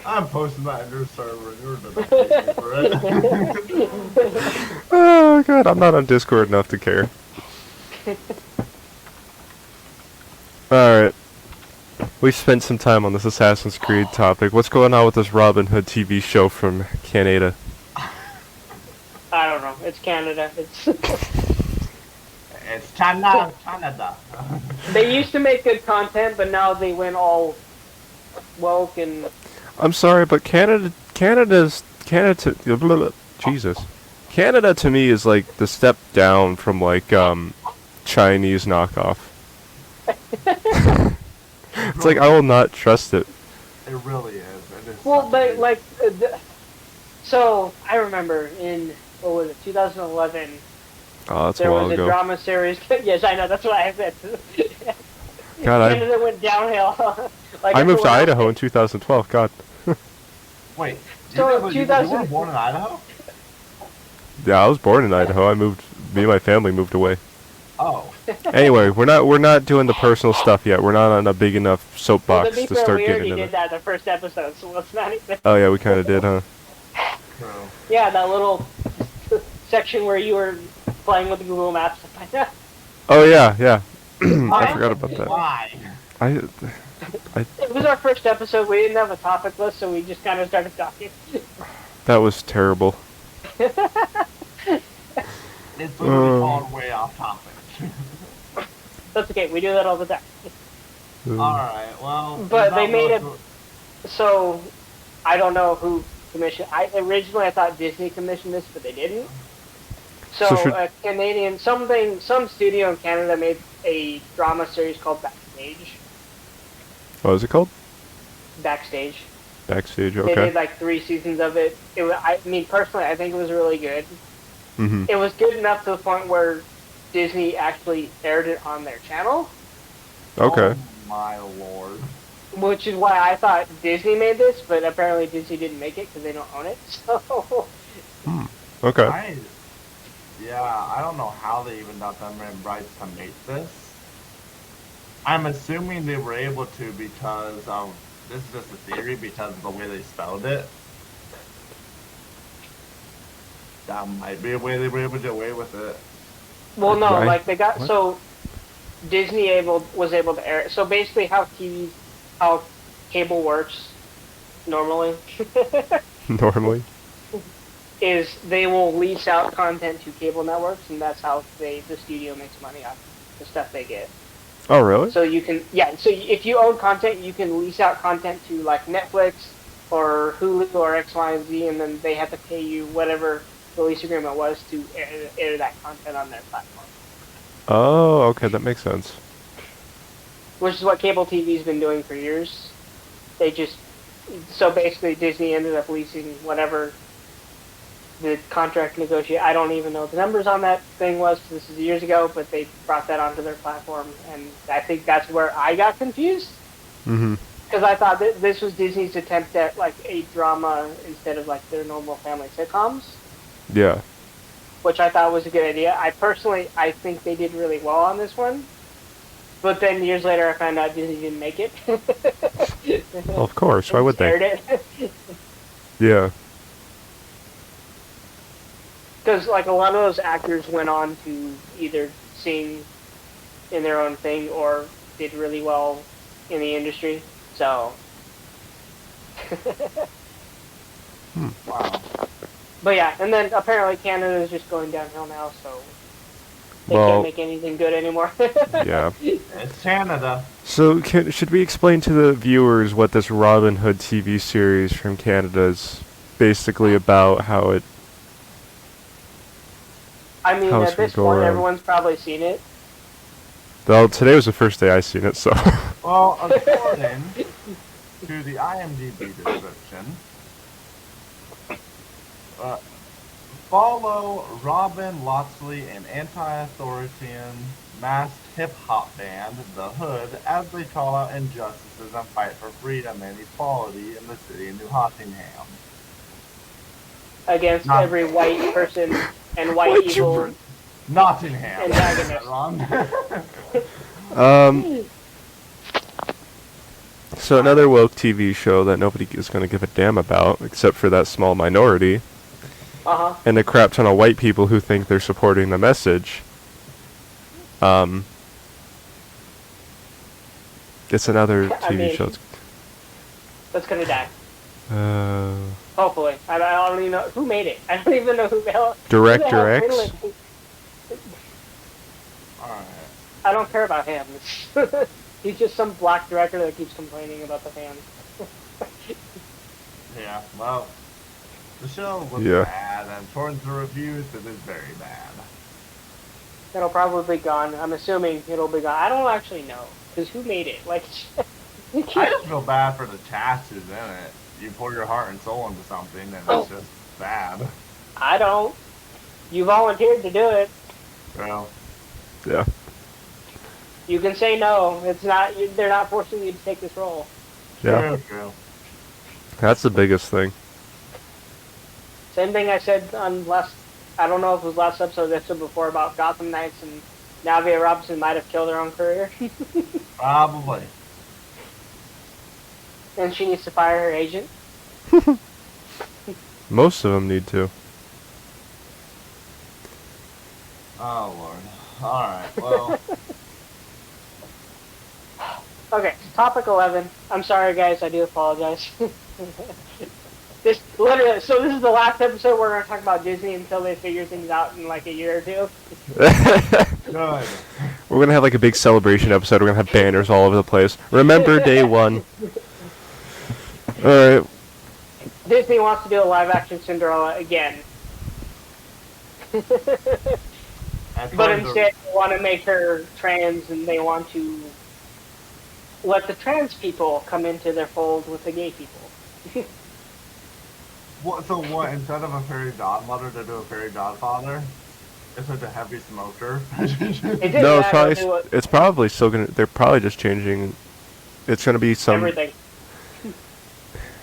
I'm posting that in your server, and you're gonna pay me for it. Oh god, I'm not on Discord enough to care. Alright. We spent some time on this Assassin's Creed topic. What's going on with this Robin Hood TV show from Canada? I don't know. It's Canada. It's It's Canada. They used to make good content, but now they went all woke and. I'm sorry, but Canada Jesus. Canada to me is like the step down from like Chinese knockoff. It's like I will not trust it. It really is. It is. Well, but like, so I remember in what was it, 2011. Oh, that's a there while was ago. a drama series. Yes, I know. That's what I said. God, Canada went downhill. I moved to Idaho in 2012. God. Wait. So you were born in Idaho? Yeah, I was born in Idaho. Me and my family moved away. Oh. Anyway, we're not doing the personal stuff yet. We're not on a big enough soapbox to be to fair, start we getting already into did that in the first episode, so let's not even. Oh yeah, we kind of did, huh? True. Yeah, that little section where you were playing with Google Maps. Oh yeah. I forgot about that. Why? It was our first episode. We didn't have a topic list, so we just kind of started talking. That was terrible. It's literally fallen way off topic. That's okay. We do that all the time. Alright, well. But they made it. So, I don't know who commissioned. Originally I thought Disney commissioned this, but they didn't. So a Canadian, some studio in Canada made a drama series called Backstage. What was it called? Backstage. Backstage, They okay. did like 3 seasons of it. I mean, personally, I think it was really good. Mm-hmm. It was good enough to the point where Disney actually aired it on their channel. Okay. Oh my lord. Which is why I thought Disney made this, but apparently Disney didn't make it because they don't own it. So. Okay. I don't know how they even got them rights to make this. I'm assuming they were able to because of, this is just a theory, because of the way they spelled it. That might be a way they were able to get away with it. Well, no, Right. like they got What? so Disney was able to air it. So basically, how cable works normally Normally. is they will lease out content to cable networks, and that's how the studio makes money off the stuff they get. Oh, really? So you can, so if you own content, you can lease out content to like Netflix or Hulu or X, Y, and Z, and then they have to pay you whatever the lease agreement was to air that content on their platform. Oh, okay, that makes sense. Which is what cable TV's been doing for years. So basically Disney ended up leasing whatever the contract negotiate. I don't even know what the numbers on that thing was, because this is years ago, but they brought that onto their platform, and I think that's where I got confused. Mm-hmm. Because I thought that this was Disney's attempt at like a drama instead of like their normal family sitcoms. Yeah. Which I thought was a good idea. I think they did really well on this one. But then years later I found out Disney didn't make it. Well, of course. Why would they? Aired it. Yeah. Because like a lot of those actors went on to either sing in their own thing or did really well in the industry. So. Wow. But yeah, and then apparently Canada is just going downhill now, so they Well, can't make anything good anymore. Yeah. It's Canada. So, should we explain to the viewers what this Robin Hood TV series from Canada is basically about? How it? I mean, How's at this it go point, around? everyone's probably seen it. Well, today was the first day I seen it, so. Well, according to the IMDb description, follow Robin Locksley, an anti-authoritarian masked hip-hop band, The Hood, as they call out injustices and fight for freedom and equality in the city of New Nottingham. Against every white person and white evil. Nottingham. Antagonist. Wrong. So another woke TV show that nobody is going to give a damn about, except for that small minority, Uh-huh. and a crap ton of white people who think they're supporting the message. It's another TV show. That's gonna die. Uh, Hopefully. I don't even know. Who made it? I don't even know who the hell. Director who the hell X? handled it. I don't care about him. He's just some black director that keeps complaining about the fans. Yeah, well, the show was bad, and towards the reviews, it is very bad. It'll probably be gone. I'm assuming it'll be gone. I don't actually know, because who made it? Like, I just feel bad for the cast who's in it. You pour your heart and soul into something, and it's just bad. I don't. You volunteered to do it. Well, Yeah. You can say no. It's not. They're not forcing you to take this role. Yeah. true. That's the biggest thing. Same thing I said on last. I don't know if it was last episode or the episode before about Gotham Knights and Navia Robinson might have killed her own career. Probably. And she needs to fire her agent. Most of them need to. Oh, Lord. Alright, well. Okay, topic 11. I'm sorry, guys. I do apologize. This is the last episode we're going to talk about Disney until they figure things out in like a year or two. Good. We're gonna have like a big celebration episode. We're gonna have banners all over the place. Remember day one. Alright. Disney wants to do a live-action Cinderella again. But instead they want to make her trans, and they want to let the trans people come into their fold with the gay people. So what, instead of a fairy godmother, to do a fairy godfather? Is it a heavy smoker? No, it's probably still gonna. They're probably just changing. It's gonna be some. Everything.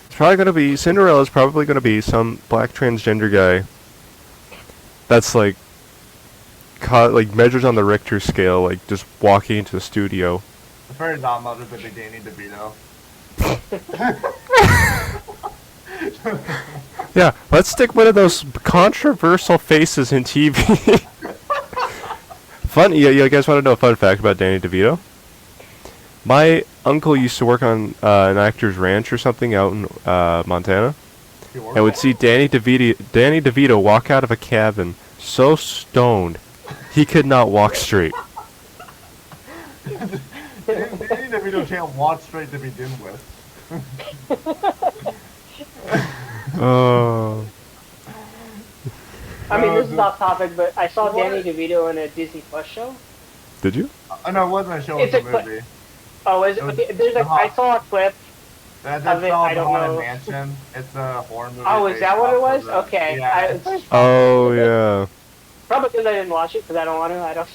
It's probably gonna be Cinderella's probably gonna be some black transgender guy. That's like, like measures on the Richter scale, like just walking into the studio. The fairy godmother's a big Danny DeVito. Yeah, let's stick one of those controversial faces in TV. Fun, you guys want to know a fun fact about Danny DeVito? My uncle used to work on an actor's ranch or something out in Montana, and would see Danny DeVito walk out of a cabin so stoned he could not walk straight. Danny DeVito can't walk straight to begin with. Oh. I mean, this is off topic, but I saw Danny DeVito in a Disney Plus show. Did you? No, it wasn't a show, it was a movie. Oh, is it? Okay, I saw a clip. That's of it, I don't know. Mansion. It's a horror movie. Oh, is that what it was? Okay. Yeah, Oh, yeah. Probably because I didn't watch it, because I don't want to.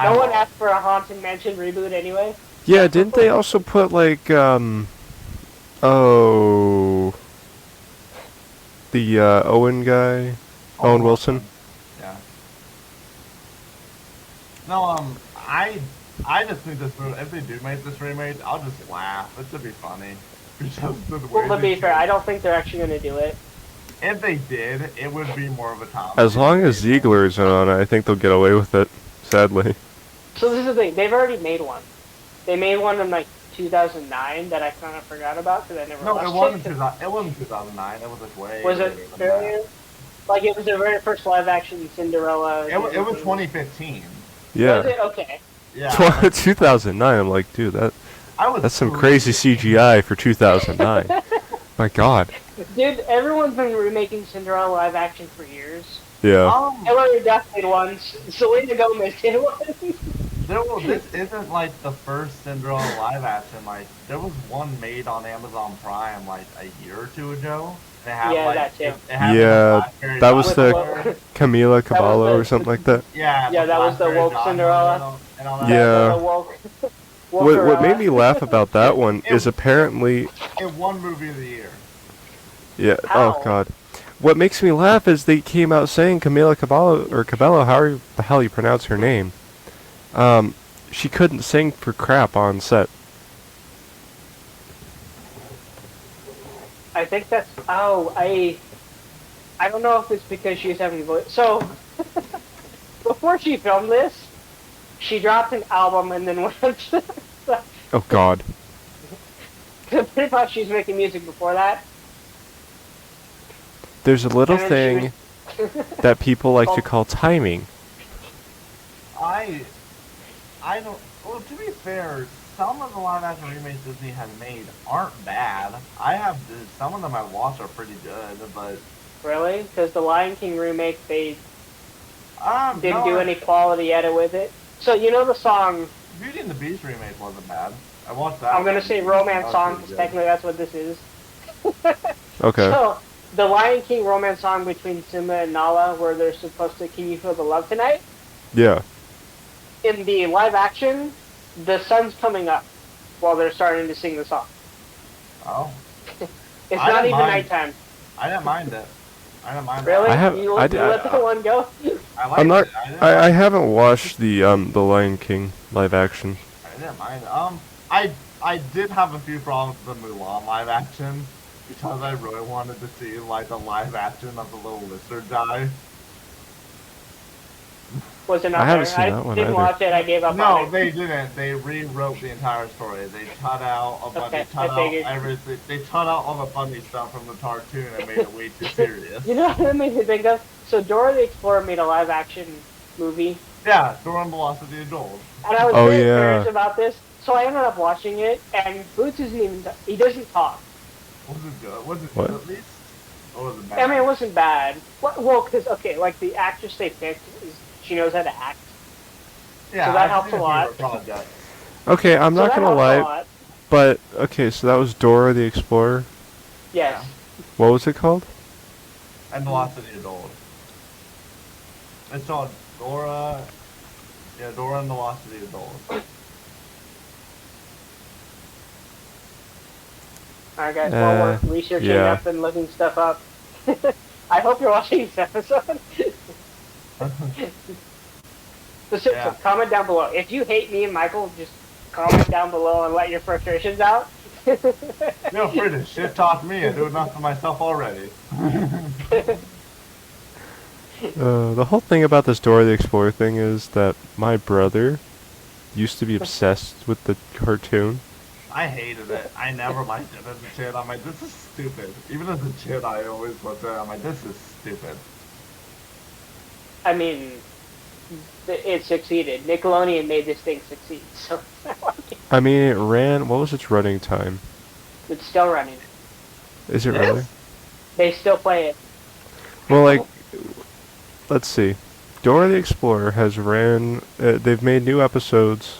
No one asked for a Haunted Mansion reboot anyway. Yeah, didn't they also put, like, the Owen guy? Owen Wilson? Yeah. No, I just think this movie, if they do make this remake, I'll just laugh. It should be funny. Well, to be fair, I don't think they're actually going to do it. If they did, it would be more of a comedy. As long as Zeglar is on it, I think they'll get away with it, sadly. So this is the thing. They've already made one. They made one in, like, 2009 that I kind of forgot about because I never watched it. No, it wasn't 2009. It was like way Was it earlier? Like, it was the very first live-action Cinderella. It was 2015. Yeah. Was it? Okay. Yeah. 2009, I'm like, dude, that's some crazy CGI for 2009. My God. Dude, everyone's been remaking Cinderella live-action for years. Yeah. Hilary Duff did one. Selena Gomez did one. This isn't like the first Cinderella live action. Like there was one made on Amazon Prime like a year or two ago. They had, that too. That was the Camila Cabello or something like that. Yeah. Yeah, that was the woke Cinderella. And all that. Yeah. What made me out. laugh about that one is apparently it won movie of the year. Yeah. How? Oh God. What makes me laugh is they came out saying Camila Cabello, however the hell you pronounce her name. She couldn't sing for crap on set. I think that's. Oh, I don't know if it's because she was having voice. So before she filmed this, she dropped an album and then went. Oh God. Pretty much, she's making music before that. There's a little thing that people like to call timing. I I don't. Well, to be fair, some of the live action remakes Disney has made aren't bad. Some of them I watched are pretty good, but. Really? Because the Lion King remake, they didn't no, do any quality edit with it. So you know the song. Beauty and the Beast remake wasn't bad. I watched that. I'm gonna say romance song pretty because good. technically that's what this is. Okay. So the Lion King romance song between Simba and Nala, where they're supposed to "Can You Feel the Love Tonight?" Yeah. In the live action, the sun's coming up while they're starting to sing the song. Oh. It's I not didn't even mind. nighttime. I didn't mind it. I didn't mind Really? it. You let the one go? I liked I'm not. it. I haven't watched the Lion King live action. I didn't mind it. I did have a few problems with the Mulan live action because I really wanted to see like the live action of the little lizard guy. Was it not I haven't there? seen that one didn't either. watch it. I gave up on No, it. they didn't. They rewrote the entire story. They cut out a bunch. Okay, They cut I out figured. everything. They cut out all the funny stuff from the cartoon and made it way too serious. You know what that made me think of? So Dora the Explorer made a live action movie, Yeah, Dora and Velocity of Gold. and I was Oh, very yeah. curious about this. So I ended up watching it, and Boots isn't even. He doesn't talk. Was it good? Was it What? good at least? Or was it bad? I mean, it wasn't bad. Well, because like the actress they picked, she knows how to act. yeah, so that I've helps seen a lot. few projects. Okay, I'm So not that gonna helps a lie, lot. but okay, so that was Dora the Explorer. Yes. What was it called? And Velocity of Gold. It's called Dora. Yeah, Dora and Velocity of Gold. Alright, guys. While we're researching yeah. up and looking stuff up, I hope you're watching this episode. So Yeah. comment down below. If you hate me and Michael, just comment down below and let your frustrations out. Feel free to shit talk me. I do enough for myself already. The whole thing about this Dora the Explorer thing is that my brother used to be obsessed with the cartoon. I hated it. I never liked it as a kid. I'm like, this is stupid. Even as a kid, I always looked at it. I'm like, this is stupid. I mean, it succeeded. Nickelodeon made this thing succeed, so I like it. I mean, it ran. What was its running time? It's still running. Is it Yes. really? They still play it. Well, like, let's see. Dora the Explorer has ran. They've made new episodes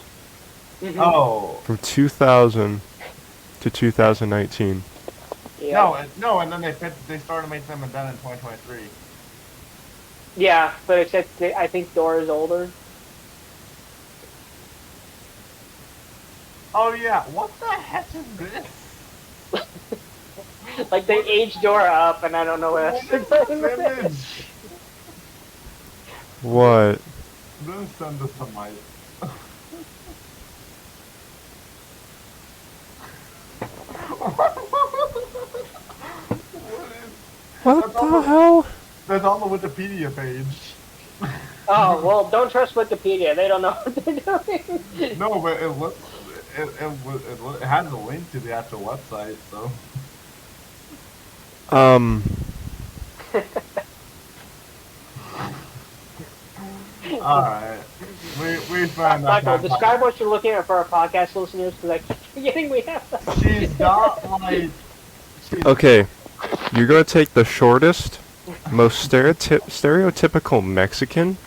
Mhm. Oh. from 2000 to 2019. Yeah. No, and then they started making them again in 2023. Yeah, but except I think Dora's older. Oh yeah, what the heck is this? Like they aged Dora up, and I don't know what else What they're is doing this with it. image? What? I'm gonna send this to Mike. What That's the all- hell? That's on the Wikipedia page. Oh well, don't trust Wikipedia. They don't know what they're doing. No, but it looked. It had the link to the actual website, so. Alright. We found out. Michael, describe what you're looking at for our podcast listeners, because I keep forgetting we have that. She's not like. She's, Okay, you're gonna take the shortest, most stereotypical Mexican,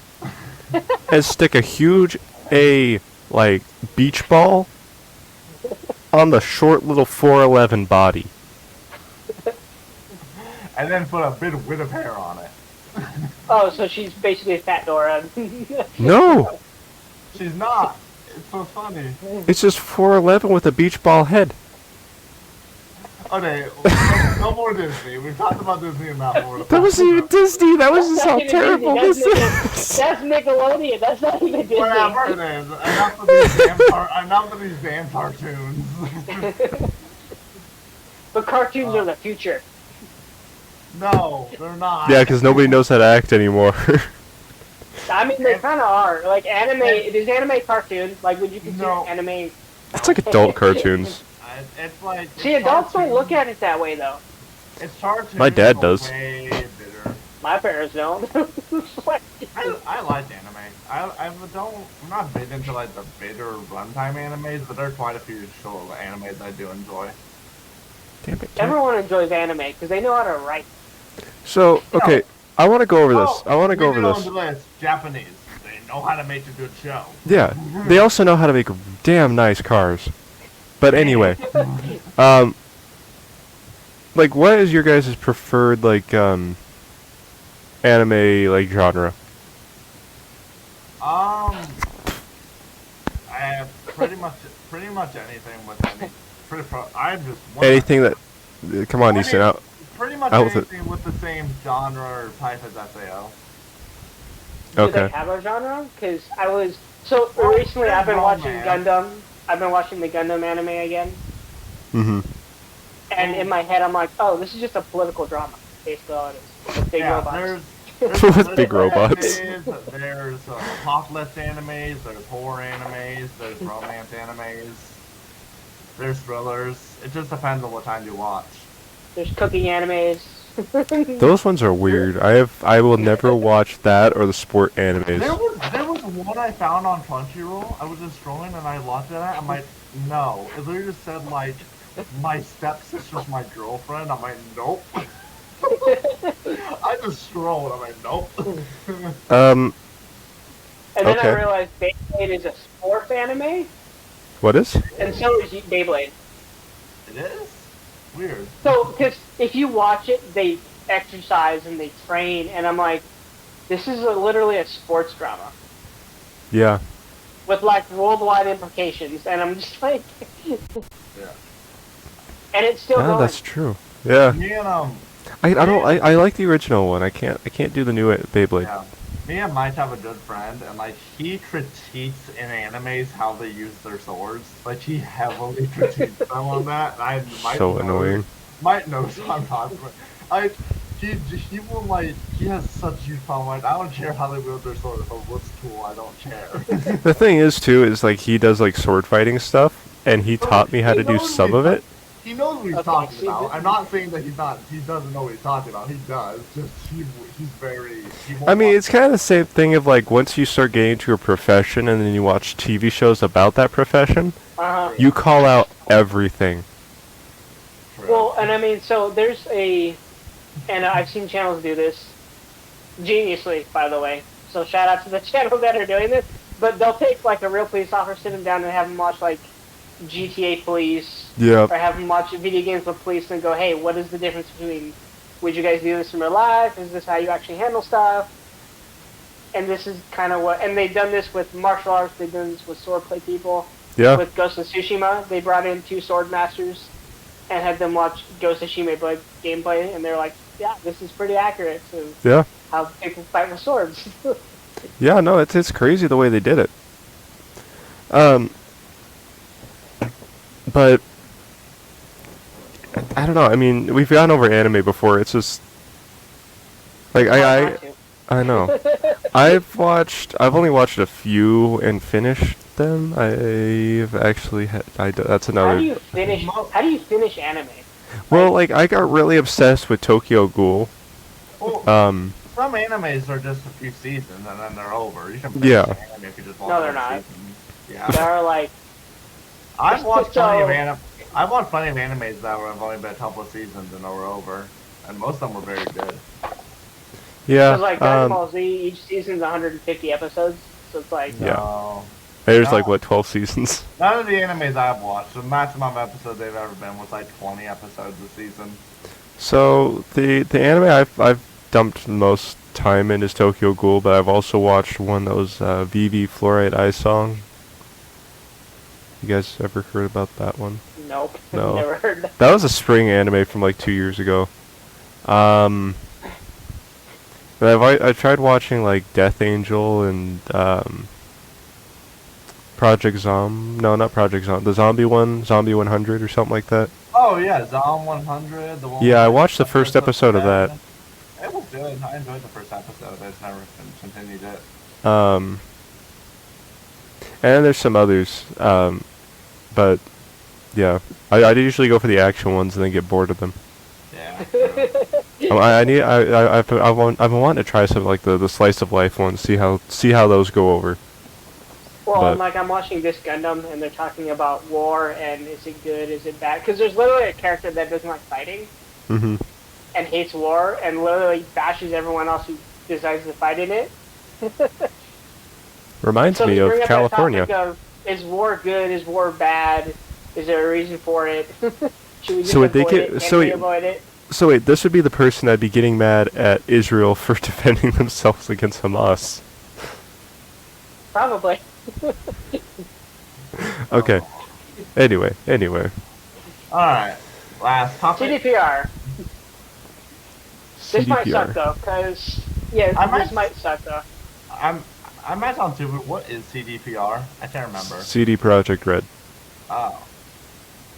and stick a huge like beach ball on the short little 4'11" body. And then put a bit of wit of hair on it. Oh, so she's basically Fat Dora. No, She's not. It's so funny. it's just 4'11" with a beach ball head. Okay, no more Disney. We've talked about Disney enough. That wasn't even Disney. That was just That's how not even terrible Disney. this is. That's Nickelodeon. That's not even Disney. Whatever it is. Enough of these damn cartoons. But cartoons are the future. No, they're not. Yeah, because nobody knows how to act anymore. I mean, they kind of are. Like anime, it is anime cartoons. Like, would you consider No. anime? It's like adult cartoons. It's like. See, adults don't look at it that way, though. It's cartoons. My dad but does. Way bitter. My parents don't. I like anime. I'm not big into like the bigger runtime animes, but there are quite a few short animes I do enjoy. Damn it. Everyone enjoys anime because they know how to write. So, okay, I want to go over this. I want to go over this. Japanese. They know how to make a good show. Yeah, they also know how to make damn nice cars. But anyway, like, what is your guys' preferred like anime like genre? I have pretty much anything with any. I'm just Anything that, come on, Easton, out. Pretty much out with it. anything with the same genre or type as SAO. Do Okay. they have a genre? Because recently I've been watching Gundam. I've been watching the Gundam anime again. Mm-hmm. And in my head I'm like, oh, this is just a political drama. Basically all it is. With big robots. With big robots. There's apocalypse animes, there's horror animes, there's romance animes, there's thrillers. It just depends on what time you watch. There's cooking animes. Those ones are weird. I will never watch that or the sport animes. There was one I found on Crunchyroll. I was just scrolling and I looked at it. I'm like, no. It literally just said like, my stepsister's my girlfriend. I'm like, nope. I just scrolled. I'm like, nope. And then Okay. I realized Beyblade is a sports anime, What is? and so is Beyblade. It is? Weird. So, because if you watch it, they exercise and they train, and I'm like, this is literally a sports drama Yeah. with like worldwide implications, and I'm just like, Yeah. and it's still Yeah, going. that's true. Yeah. Me and I like the original one. I can't do the new Beyblade. Yeah. Me and Mike have a good friend, and like he critiques in animes how they use their swords. Like he heavily critiques them on that. And Annoying. Mike knows what I'm talking about. He will like he has such huge problem. Like I don't care how they wield their sword. If it looks cool, I don't care. The thing is too is like he does like sword fighting stuff, and he taught me how to do some of it. He knows what he's talking about. I'm not saying that he doesn't know what he's talking about. He does. Just he's very. I mean, it's kind of the same thing of like once you start getting to a profession and then you watch TV shows about that profession, you call out everything. Well, and I mean, so there's and I've seen channels do this geniusly, by the way. So shout out to the channels that are doing this. But they'll take like a real police officer, sit him down, and have him watch like GTA Police. Yeah. Or have them watch video games with police and go, hey, what is the difference between, would you guys do this in real life? Is this how you actually handle stuff? And this is kind of what, and they've done this with martial arts, they've done this with swordplay people. Yeah. With Ghost of Tsushima, they brought in 2 sword masters and had them watch Ghost of Tsushima gameplay, and they're like, yeah, this is pretty accurate to how people fight with swords. Yeah, no, it's crazy the way they did it. But I don't know. I mean, we've gone over anime before. It's just like I know. I've only watched a few and finished them. I've actually that's another. How do you finish anime? Well, like I got really obsessed with Tokyo Ghoul. Well, some animes are just a few seasons and then they're over. You can finish an anime if you just watch No, they're not. seasons. Yeah. They're like. I've watched plenty of animes that have only been a couple of seasons and they were over, and most of them were very good. Yeah. It's like Dragon Ball Z. Each season's 150 episodes, so it's like. No. There's like what 12 seasons. None of the animes I've watched, the maximum episodes they've ever been was like 20 episodes a season. So the anime I've dumped most time in is Tokyo Ghoul, but I've also watched one that was VV Fluorite Eye Song. You guys ever heard about that one? Nope. No. Never heard that. That was a spring anime from like 2 years ago. But I tried watching like Death Angel and Project Zom. No, not Project Zom. The zombie one, Zombie 100 or something like that. Oh yeah, Zom 100. The one Yeah, I watched the first episode of that. It was good. I enjoyed the first episode. I just never continued it. And there's some others. But yeah, I usually go for the action ones and then get bored of them. Yeah. I've been wanting to try some like the slice of life ones. See how those go over. Well, But- like I'm watching this Gundam, and they're talking about war and is it good, is it bad? Because there's literally a character that doesn't like fighting Mhm. and hates war, and literally bashes everyone else who decides to fight in it. Reminds So me you of bring up California. that topic of, is war good? Is war bad? Is there a reason for it? Should we just So would they avoid get- it? so Can we wait- avoid it? So wait, this would be the person that'd be getting mad at Israel for defending themselves against Hamas. Probably. Okay. Anyway. All right. Last topic. CDPR. This might suck CDPR. though, because yeah, I might- this might suck though. I might sound stupid. What is CDPR? I can't remember. CD Projekt Red. Oh.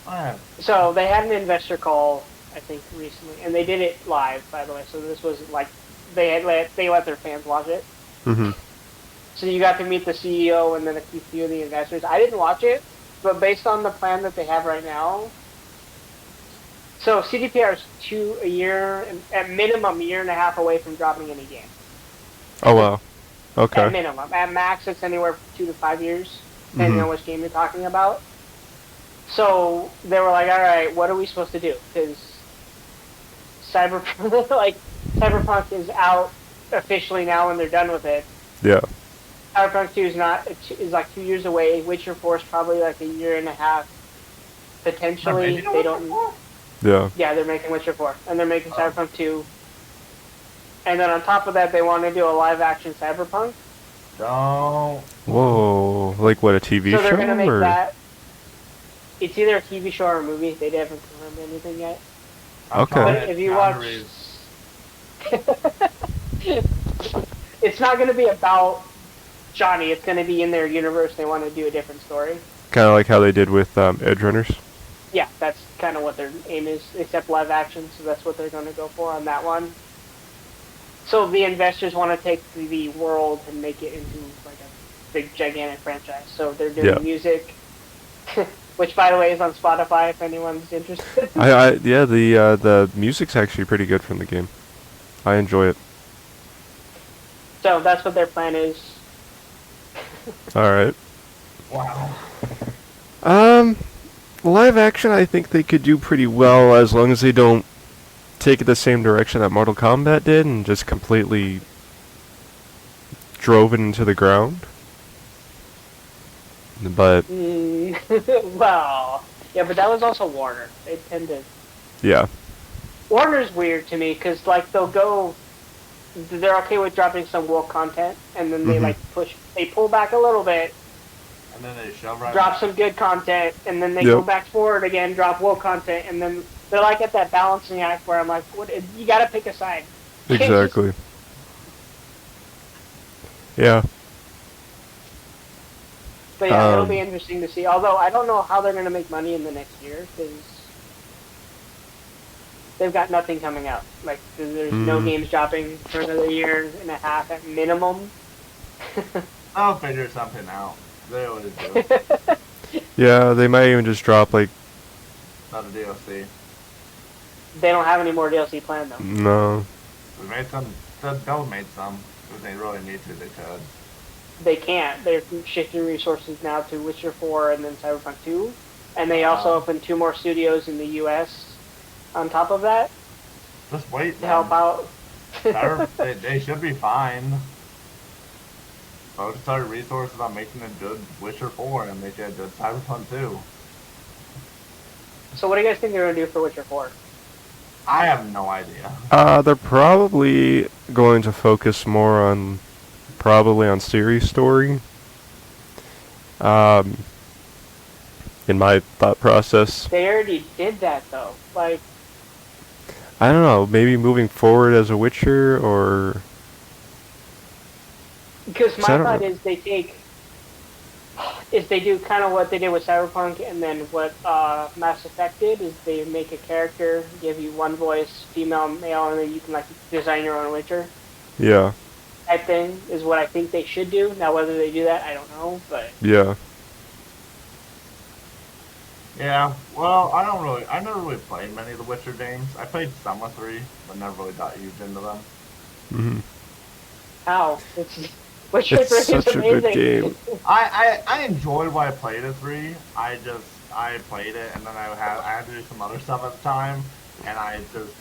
Alright. So they had an investor call, I think, recently, and they did it live, by the way. So this was like they let their fans watch it. Mhm. So you got to meet the CEO and then a few of the investors. I didn't watch it, but based on the plan that they have right now, so CDPR is a year, at minimum, a year and a half away from dropping any game. Oh wow. Okay. At minimum. At max, it's anywhere from 2 to 5 years, depending Mhm. on which game you're talking about. So they were like, all right, what are we supposed to do? Because Cyberpunk is out officially now and they're done with it. Yeah. Cyberpunk 2 is like 2 years away. Witcher 4 is probably like a year and a half. Potentially, they don't. Yeah. Yeah, they're making Witcher 4, and they're making Cyberpunk 2. And then on top of that, they want to do a live-action Cyberpunk. Don't. Whoa. Like what, a TV So show they're gonna make or? that. It's either a TV show or a movie. They haven't confirmed anything yet. I'm Okay. calling But it if you watch, boundaries. it's not going to be about Johnny. It's going to be in their universe. They want to do a different story. Kind of like how they did with Edge Runners. Yeah, that's kind of what their aim is, except live action. So that's what they're going to go for on that one. So the investors want to take the world and make it into like a big gigantic franchise. So they're doing Yeah. music, which by the way is on Spotify if anyone's interested. Yeah, the music's actually pretty good from the game. I enjoy it. So that's what their plan is. All right. Wow. Live action, I think they could do pretty well as long as they don't take it the same direction that Mortal Kombat did and just completely drove it into the ground. But Well, yeah, but that was also Warner. They tend to. yeah, Warner's weird to me because like they're okay with dropping some woke content, and then they Mhm. they pull back a little bit, And then they shove right drop back. some good content, and then they go Yep. back forward again, drop woke content, and then they're like at that balancing act where I'm like, what? You gotta pick a side. You can't just- exactly. Yeah. But yeah, it'll Um, be interesting to see. Although I don't know how they're gonna make money in the next year because they've got nothing coming out. Like there's no Mm. games dropping for another year and a half at minimum. I'll figure something out. They always do. Yeah, they might even just drop like Not a DLC. They don't have any more DLC planned though. no. We made some. The Dell made some. If they really need to, they could. They can't. They're shifting resources now to Witcher 4 and then Cyberpunk 2. And they also Wow. opened 2 more studios in the US on top of that Just wait. to help out. They should be fine. Focus our resources on making a good Witcher 4 and make it a good Cyberpunk 2. So what do you guys think they're going to do for Witcher 4? I have no idea. They're probably going to focus more on Ciri's story. In my thought process, They already did that though. Like, I don't know. Maybe moving forward as a Witcher, or because So I my don't thought know. is they do kind of what they did with Cyberpunk, and then what Mass Effect did is they make a character, give you one voice, female, male, and then you can like design your own Witcher yeah, type thing is what I think they should do. Now whether they do that, I don't know, but yeah. Yeah, well, I never really played many of the Witcher games. I played some of 3, but never really got huge into them. Hmm. How? Witcher It's 3 is such a good amazing. game. I enjoyed what I played at 3. I played it, and then I had to do some other stuff at the time, and I just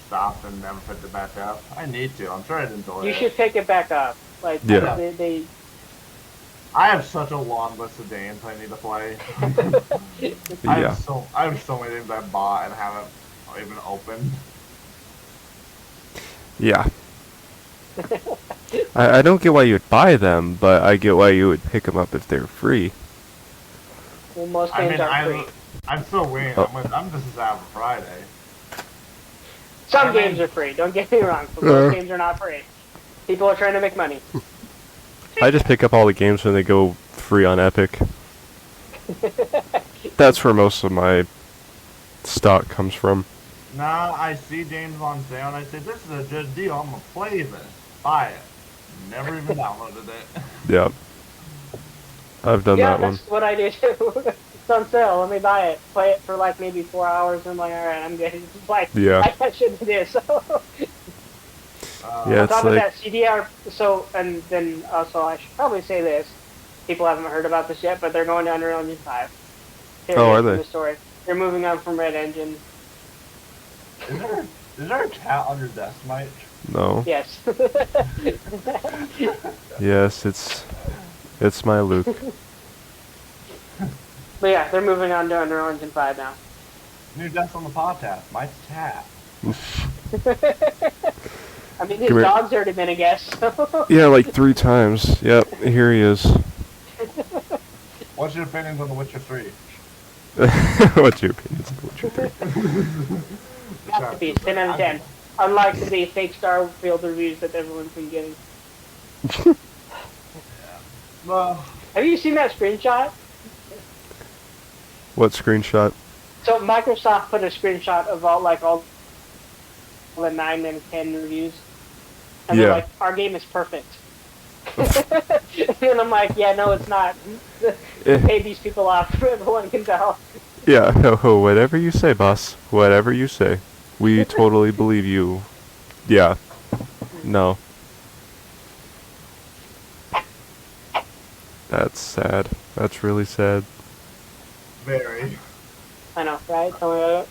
stopped and never picked it back up. I need to. I'm sure I'd enjoy You it. should pick it back up. Like, Yeah. I have such a long list of games I need to play. Yeah. I have so many games I bought and haven't even opened. Yeah. I don't get why you would buy them, but I get why you would pick them up if they're free. Well, most I games mean, aren't free. I'm still waiting. Oh. I'm just as out for Friday. Some I mean- games are free, don't get me wrong, but most games are not free. People are trying to make money. I just pick up all the games when they go free on Epic. That's where most of my stock comes from. Nah, I see games on sale and I say, this is a good deal. I'm gonna play this. Buy it. Never even downloaded it. Yeah. I've done Yeah, that one. that's what I do too. It's on sale, let me buy it. Play it for like maybe 4 hours, and I'm like, alright, I'm good. It's like, Yeah. I shouldn't do this. Yeah, On it's top of like- that, CDR, and then also I should probably say this. People haven't heard about this yet, but they're going to Unreal Engine 5. Here Oh, it are is in they? The story. They're moving on from Red Engine. Is there a cat under desk, Mike? No. Yes. Yes, it's my Luke. But yeah, they're moving on to Unreal Engine 5 now. New desk on the podcast. Mike's cat. I mean, his Come here. dog's already been a guest. So. Yeah, like 3 times. Yep, here he is. What's your opinions on The Witcher 3? What's your opinions on Witcher 3? Masterpiece, 10 out of 10. Unlike the fake Starfield reviews that everyone's been getting. Well, Have you seen that screenshot? What screenshot? So Microsoft put a screenshot of all the 9 and 10 reviews. And they're Yeah. like, our game is perfect. And I'm like, yeah, no, it's not. Pay these people off, everyone can tell. Yeah, whatever you say, boss. Whatever you say. We totally believe you. Yeah. No. That's sad. That's really sad. very. I know, right? Tell me about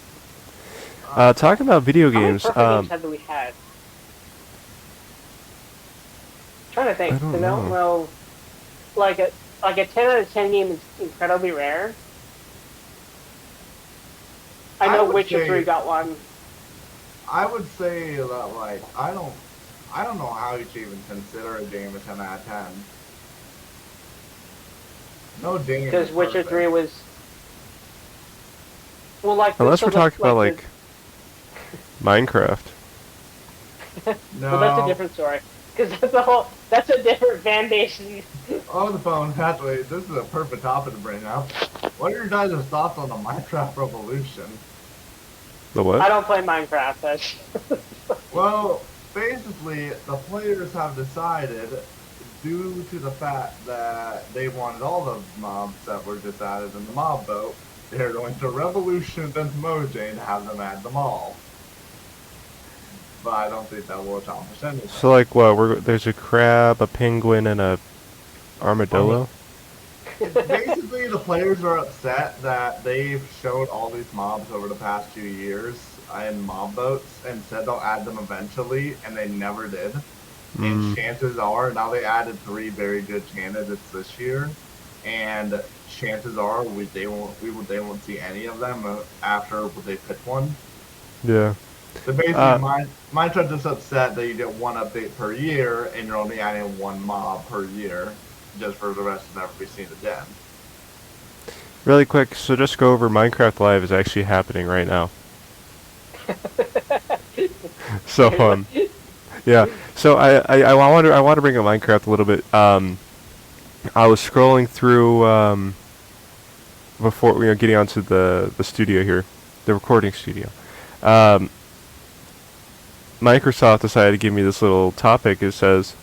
it. Talking about video How many games, perfect games have we had? Trying to think, I don't because I don't know. Like a 10 out of 10 game is incredibly rare. I I know would Witcher say- 3 got one. I would say that, like, I don't know how you should even consider a game a 10 out of 10. No game. Because is Witcher perfect. 3 was... Well, like... unless so we're talking about, like, Minecraft. No. Well, that's a different story. Because that's a different fan base. On the phone, Pathway, this is a perfect topic to bring up. What are your guys' thoughts on the Minecraft revolution? The what? I don't play Minecraft. That's... Well, basically, the players have decided, due to the fact that they wanted all the mobs that were just added in the mob boat, they're going to revolution against Mojang to have them add them all. But I don't think that will accomplish anything. So, like, what? There's a crab, a penguin, and a armadillo? Basically, the players are upset that they've showed all these mobs over the past few years in mob boats and said they'll add them eventually, and they never did. And chances are, now they added 3 very good candidates this year, and chances are they won't see any of them after they pick one. Yeah. So basically, Minecraft is upset that you get 1 update per year, and you're only adding 1 mob per year, just for the rest to never be seen again. Really quick, so just go over Minecraft Live is actually happening right now. So, yeah. So I want to bring up Minecraft a little bit. I was scrolling through before getting onto the studio here, the recording studio. Microsoft decided to give me this little topic. It says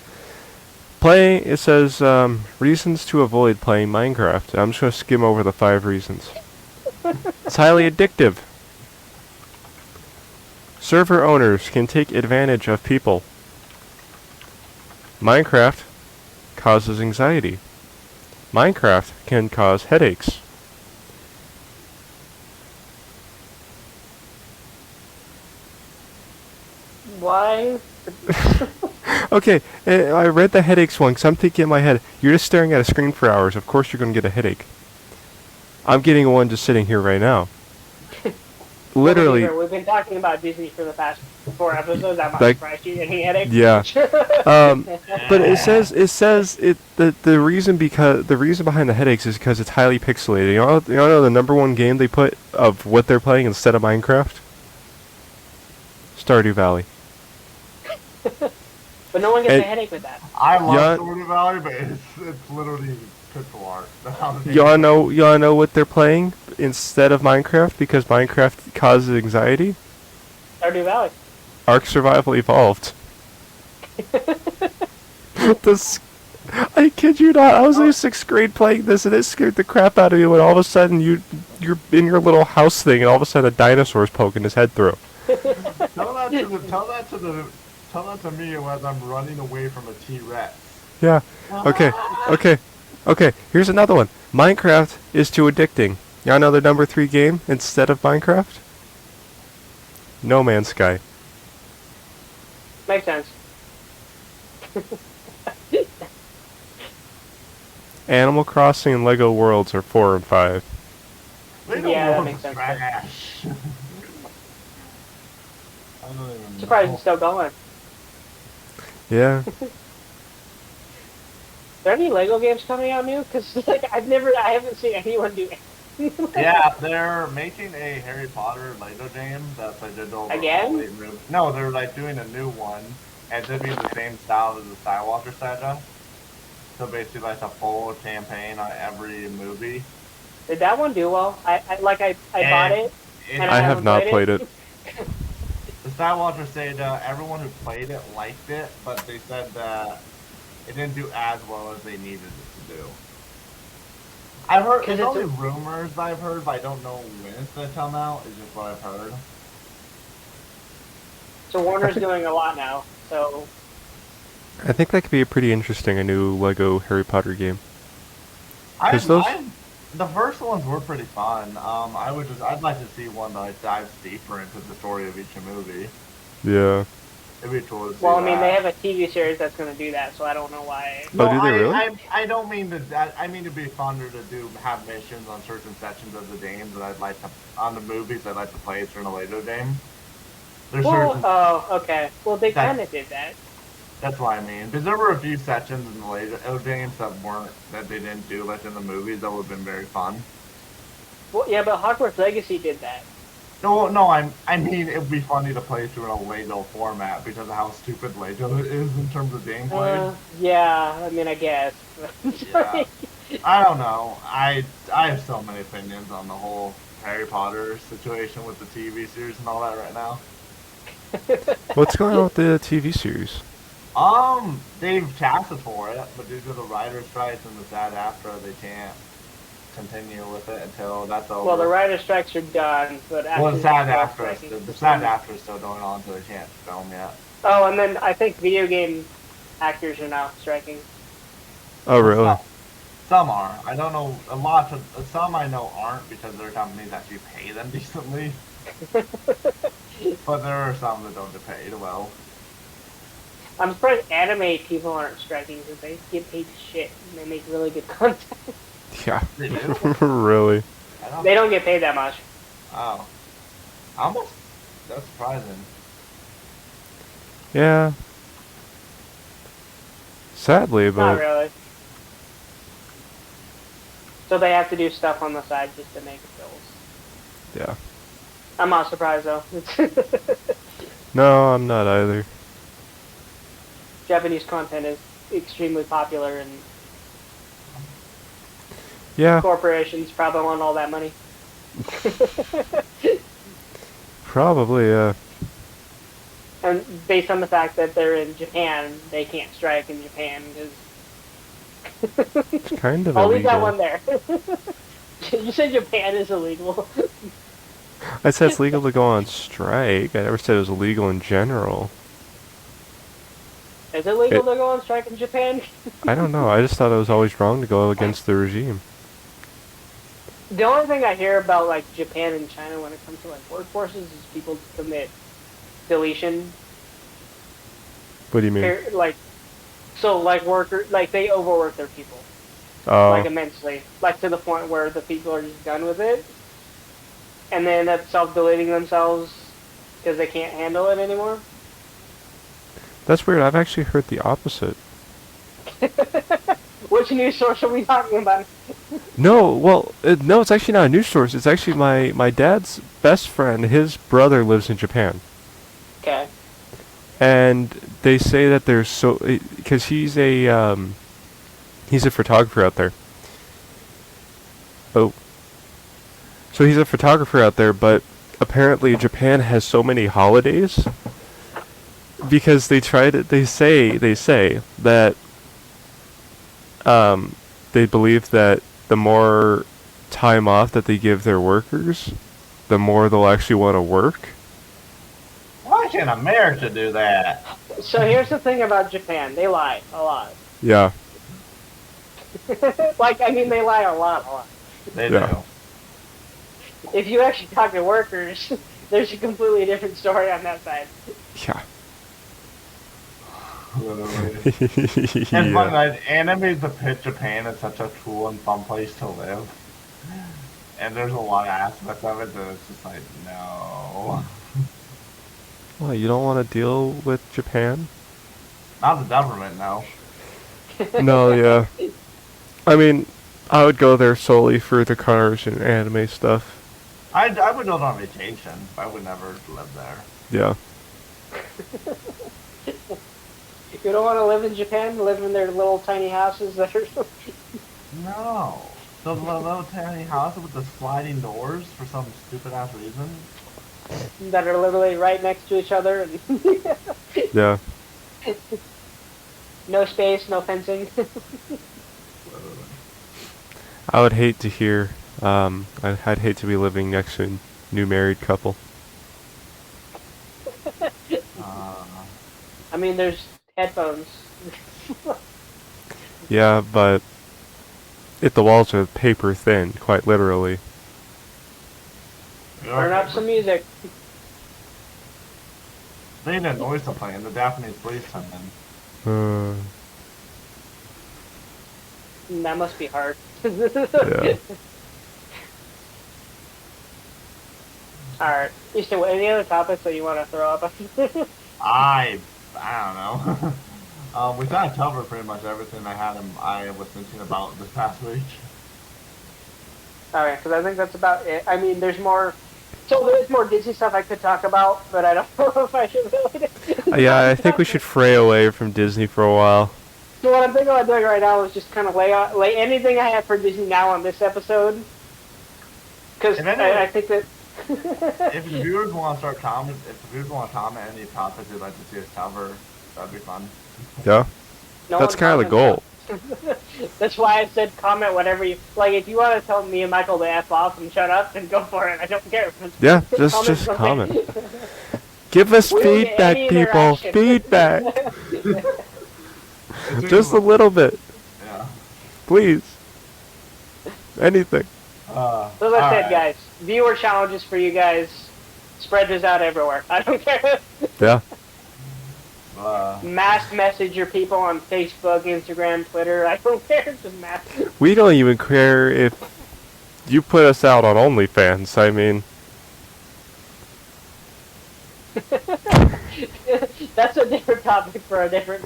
reasons to avoid playing Minecraft. I'm just going to skim over the 5 reasons. It's highly addictive. Server owners can take advantage of people. Minecraft causes anxiety. Minecraft can cause headaches. Why? Okay, I read the headaches one because I'm thinking in my head, you're just staring at a screen for hours. Of course you're going to get a headache. I'm getting one just sitting here right now. Literally. Well, we've been talking about Disney for the past 4 episodes. I'm not surprised you're getting a headache. Yeah. But it says the reason behind the headaches is because it's highly pixelated. You know the number one game they put of what they're playing instead of Minecraft? Stardew Valley. But no one gets a headache with that. I love Stardew Valley, but it's literally pixel art. Y'all know what they're playing instead of Minecraft because Minecraft causes anxiety? Stardew Valley. Ark Survival Evolved. I kid you not, I was in 6th grade playing this and it scared the crap out of me when all of a sudden you're in your little house thing and all of a sudden a dinosaur's poking his head through. Tell that to me as I'm running away from a T-Rex. Yeah. Okay. Here's another one. Minecraft is too addicting. Y'all know the number 3 game instead of Minecraft? No Man's Sky. Makes sense. Animal Crossing and Lego Worlds are 4 and 5. Yeah, that makes sense. Trash. I don't even Surprised know. it's still going. Yeah. Are there any Lego games coming out new? Because I haven't seen anyone do it. Yeah, they're making a Harry Potter Lego game that's like digital. Again? No, they're like doing a new one, and it's gonna be the same style as the Skywalker Saga. So basically, like a full campaign on every movie. Did that one do well? I bought it. And I have not played it. The Skywalker Saga, everyone who played it liked it, but they said that it didn't do as well as they needed it to do. I've heard, it's only rumors that I've heard, but I don't know when it's going to come out, is just what I've heard. So Warner's doing a lot now, so... I think that could be pretty interesting, a new Lego Harry Potter game. The first ones were pretty fun. I'd like to see one that dives deeper into the story of each movie. Yeah. It'd be cool to see. Well, I mean, they have a TV series that's going to do that, so I don't know why. No, do they really? I don't mean that. I mean to be funner to have missions on certain sections of the games that I'd like to on the movies I'd like to play through in a later game. Okay. Well, they kind of did that. That's what I mean. Because there were a few sections in the later games that they didn't do like in the movies that would have been very fun. Well, yeah, but Hogwarts Legacy did that. No, I mean it would be funny to play through in a Lego format because of how stupid Lego is in terms of gameplay. Yeah, I mean, I guess. Yeah. I don't know. I have so many opinions on the whole Harry Potter situation with the TV series and all that right now. What's going on with the TV series? They've casted for it, but due to the writer's strikes and the SAG-AFTRA, they can't continue with it until that's over. Well, the writer's strikes are done, but after the SAG-AFTRA is still going on, so they can't film yet. Oh, and then I think video game actors are now striking. Oh, really? Some are. I don't know. Some I know aren't because their companies actually pay them decently. But there are some that don't get paid well. I'm surprised anime people aren't striking because they get paid shit and they make really good content. Yeah. They do? Really? They don't get paid that much. Oh. That's surprising. Yeah. Sadly, but... Not really. So they have to do stuff on the side just to make bills. Yeah. I'm not surprised though. No, I'm not either. Japanese content is extremely popular and Yeah. corporations probably want all that money. Probably, yeah. And based on the fact that they're in Japan, they can't strike in Japan because It's kind of I'll leave that illegal. one there. You said Japan is illegal. I said it's legal to go on strike. I never said it was illegal in general. Is it legal to go on strike in Japan? I don't know. I just thought it was always wrong to go against the regime. The only thing I hear about like Japan and China when it comes to like workforces is people commit deletion. What do you mean? Like workers, like they overwork their people. Oh. Like immensely, like to the point where the people are just done with it, and they end up self-deleting themselves because they can't handle it anymore. That's weird. I've actually heard the opposite. Which news source are we talking about? No, well, no, it's actually not a news source. It's actually my dad's best friend. His brother lives in Japan. Okay. And they say that there's because he's a photographer out there. Oh. So he's a photographer out there, but apparently Japan has so many holidays because they say that they believe that the more time off that they give their workers, the more they'll actually want to work. Why can't America do that? So here's the thing about Japan. They lie a lot. Yeah. They lie a lot. They Yeah. do. If you actually talk to workers, there's a completely different story on that side. Yeah. Literally. It's funny, like, animes depict Japan as such a cool and fun place to live. And there's a lot of aspects of it that it's just like, no. Well, you don't want to deal with Japan? Not the government, no. No, yeah. I mean, I would go there solely for the cars and anime stuff. I would go on vacation, but I would never live there. Yeah. You don't want to live in Japan, live in their little tiny houses that are... No. Those little tiny houses with the sliding doors for some stupid ass reason. that are literally right next to each other. And Yeah. no space, no fencing. I would hate to hear, I'd hate to be living next to a new married couple. I mean, there's headphones. Yeah, but if the walls are paper thin, quite literally. Turn up some music. They need noise to play, and the Japanese police come in. That must be hard. Yeah. Alright. Easton, any other topics that you want to throw up? I don't know. We kind of covered pretty much everything I was thinking about this past week. Alright, because I think that's about it. I mean, there's more... So there's more Disney stuff I could talk about, but I don't know if I should really... Yeah, I think we should fray away from Disney for a while. So what I'm thinking about doing right now is just kind of lay anything I have for Disney now on this episode. Because I think that... If the viewers want to comment any topics they'd like to see us cover, that'd be fun. Yeah. No That's one kind of the goal. That's why I said comment whatever you... Like, if you want to tell me and Michael to F off and shut up, then go for it. I don't care. Yeah, just comment. Give us feedback, people. Feedback. Just a little bit. Yeah. Please. Anything. So that's it, guys. Viewer challenges for you guys. Spread this out everywhere. I don't care. Yeah. Mass message your people on Facebook, Instagram, Twitter. I don't care. Just mass. We don't even care if you put us out on OnlyFans. I mean... That's a different topic for a different...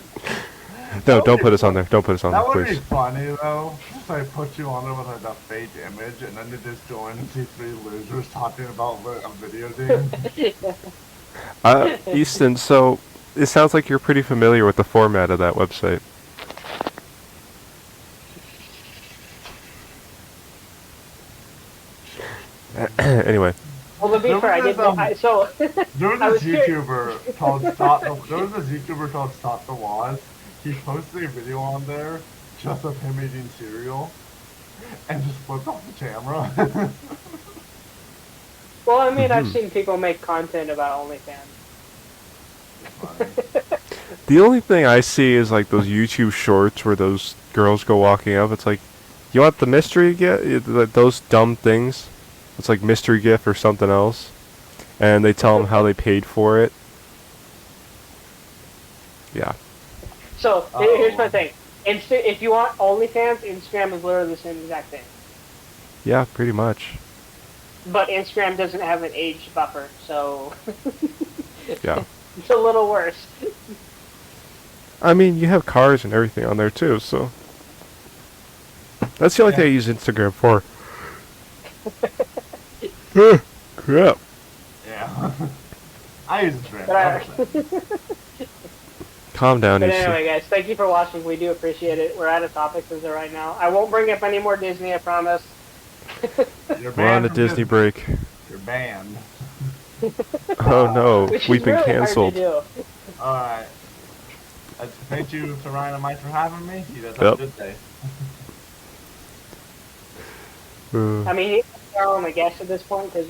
No, don't put us on there. Don't put us on there, That would be please. funny, though. If I put you on there with like a fake image, and then you just join and see three losers talking about a video game. Easton, so it sounds like you're pretty familiar with the format of that website. Anyway. Well, to be fair, I did. So there was this YouTuber called Stop the Laws. He posted a video on there just of him eating cereal, and just flipped off the camera. Well, I mean, I've seen people make content about OnlyFans. The only thing I see is like those YouTube shorts where those girls go walking up. It's like, you want the mystery gift? Those dumb things. It's like mystery gift or something else, and they tell them how they paid for it. Yeah. So here's my thing: if you want OnlyFans, Instagram is literally the same exact thing. Yeah, pretty much. But Instagram doesn't have an age buffer, so Yeah. it's a little worse. I mean, you have cars and everything on there too, so that's the only thing I use Instagram for. Crap. Yeah. I use Instagram. Calm down, But you anyway, guys, thank you for watching. We do appreciate it. We're out of topics as of right now. I won't bring up any more Disney, I promise. We're on a Disney break. You're banned. Oh no, Which we've is been really cancelled. hard to Alright. Thank you to Ryan and Mike for having me. You guys have Yep. a good day. do. I mean, you're on a guest at this point because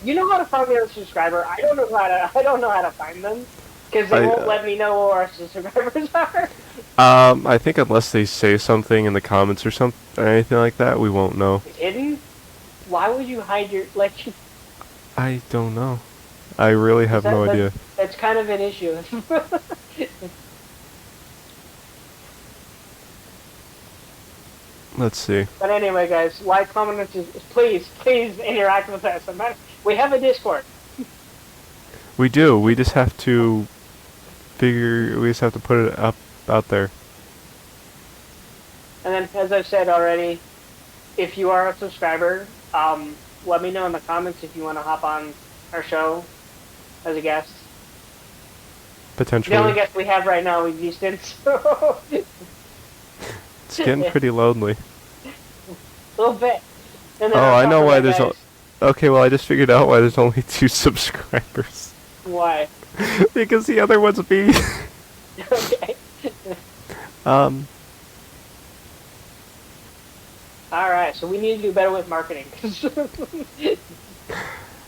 you know how to find your subscriber. I don't know how to find them because they won't let me know who our subscribers are. I think unless they say something in the comments or something, anything like that, we won't know. Hidden? Why would you hide your I don't know. I really have no idea. That's kind of an issue. Let's see. But anyway, guys, like, comment, and please interact with us. We have a Discord. We do. We just have to we just have to put it up out there. And then, as I've said already, if you are a subscriber, let me know in the comments if you want to hop on our show as a guest. Potentially. The only guest we have right now is Houston, so It's getting pretty lonely. a little bit. And then Oh, on I top know of why that, there's guys, okay, well, I just figured out why there's only 2 subscribers. Why? Because the other one's me. Okay. Alright, so we need to do better with marketing.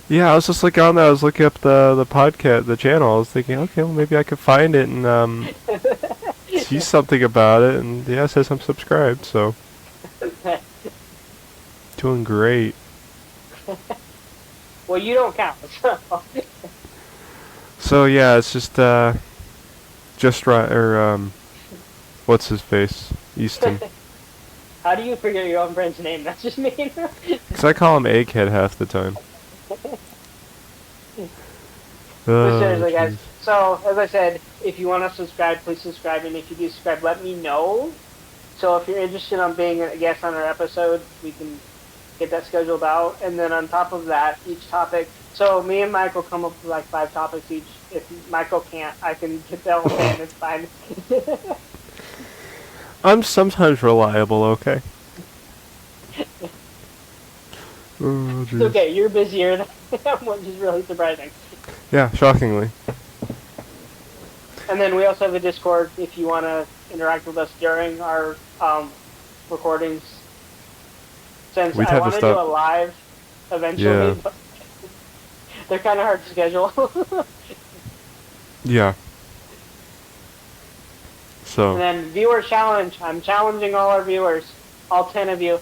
Yeah, I was just like on that. I was looking up the podcast, the channel. I was thinking, okay, well, maybe I could find it and see something about it. And yeah, it says I'm subscribed, so doing great. Well, you don't count, so. So yeah, it's just right, or what's his face, Easton. How do you forget your own friend's name? That's just mean. Because I call him Egghead half the time. But seriously, guys. jeez. So, as I said, if you want to subscribe, please subscribe. And if you do subscribe, let me know. So if you're interested on being a guest on our episode, we can get that scheduled out. And then on top of that, each topic. So me and Mike will come up with like 5 topics each. If Michael can't, I can get that one in. It's fine. I'm sometimes reliable, okay? Oh, It's jeez. okay, you're busier than which is really surprising. Yeah, shockingly. And then we also have a Discord if you want to interact with us during our recordings. Since We'd I have to want to do stop- a live eventually, Yeah. but they're kind of hard to schedule. Yeah. So. And then viewer challenge. I'm challenging all our viewers, all 10 of you.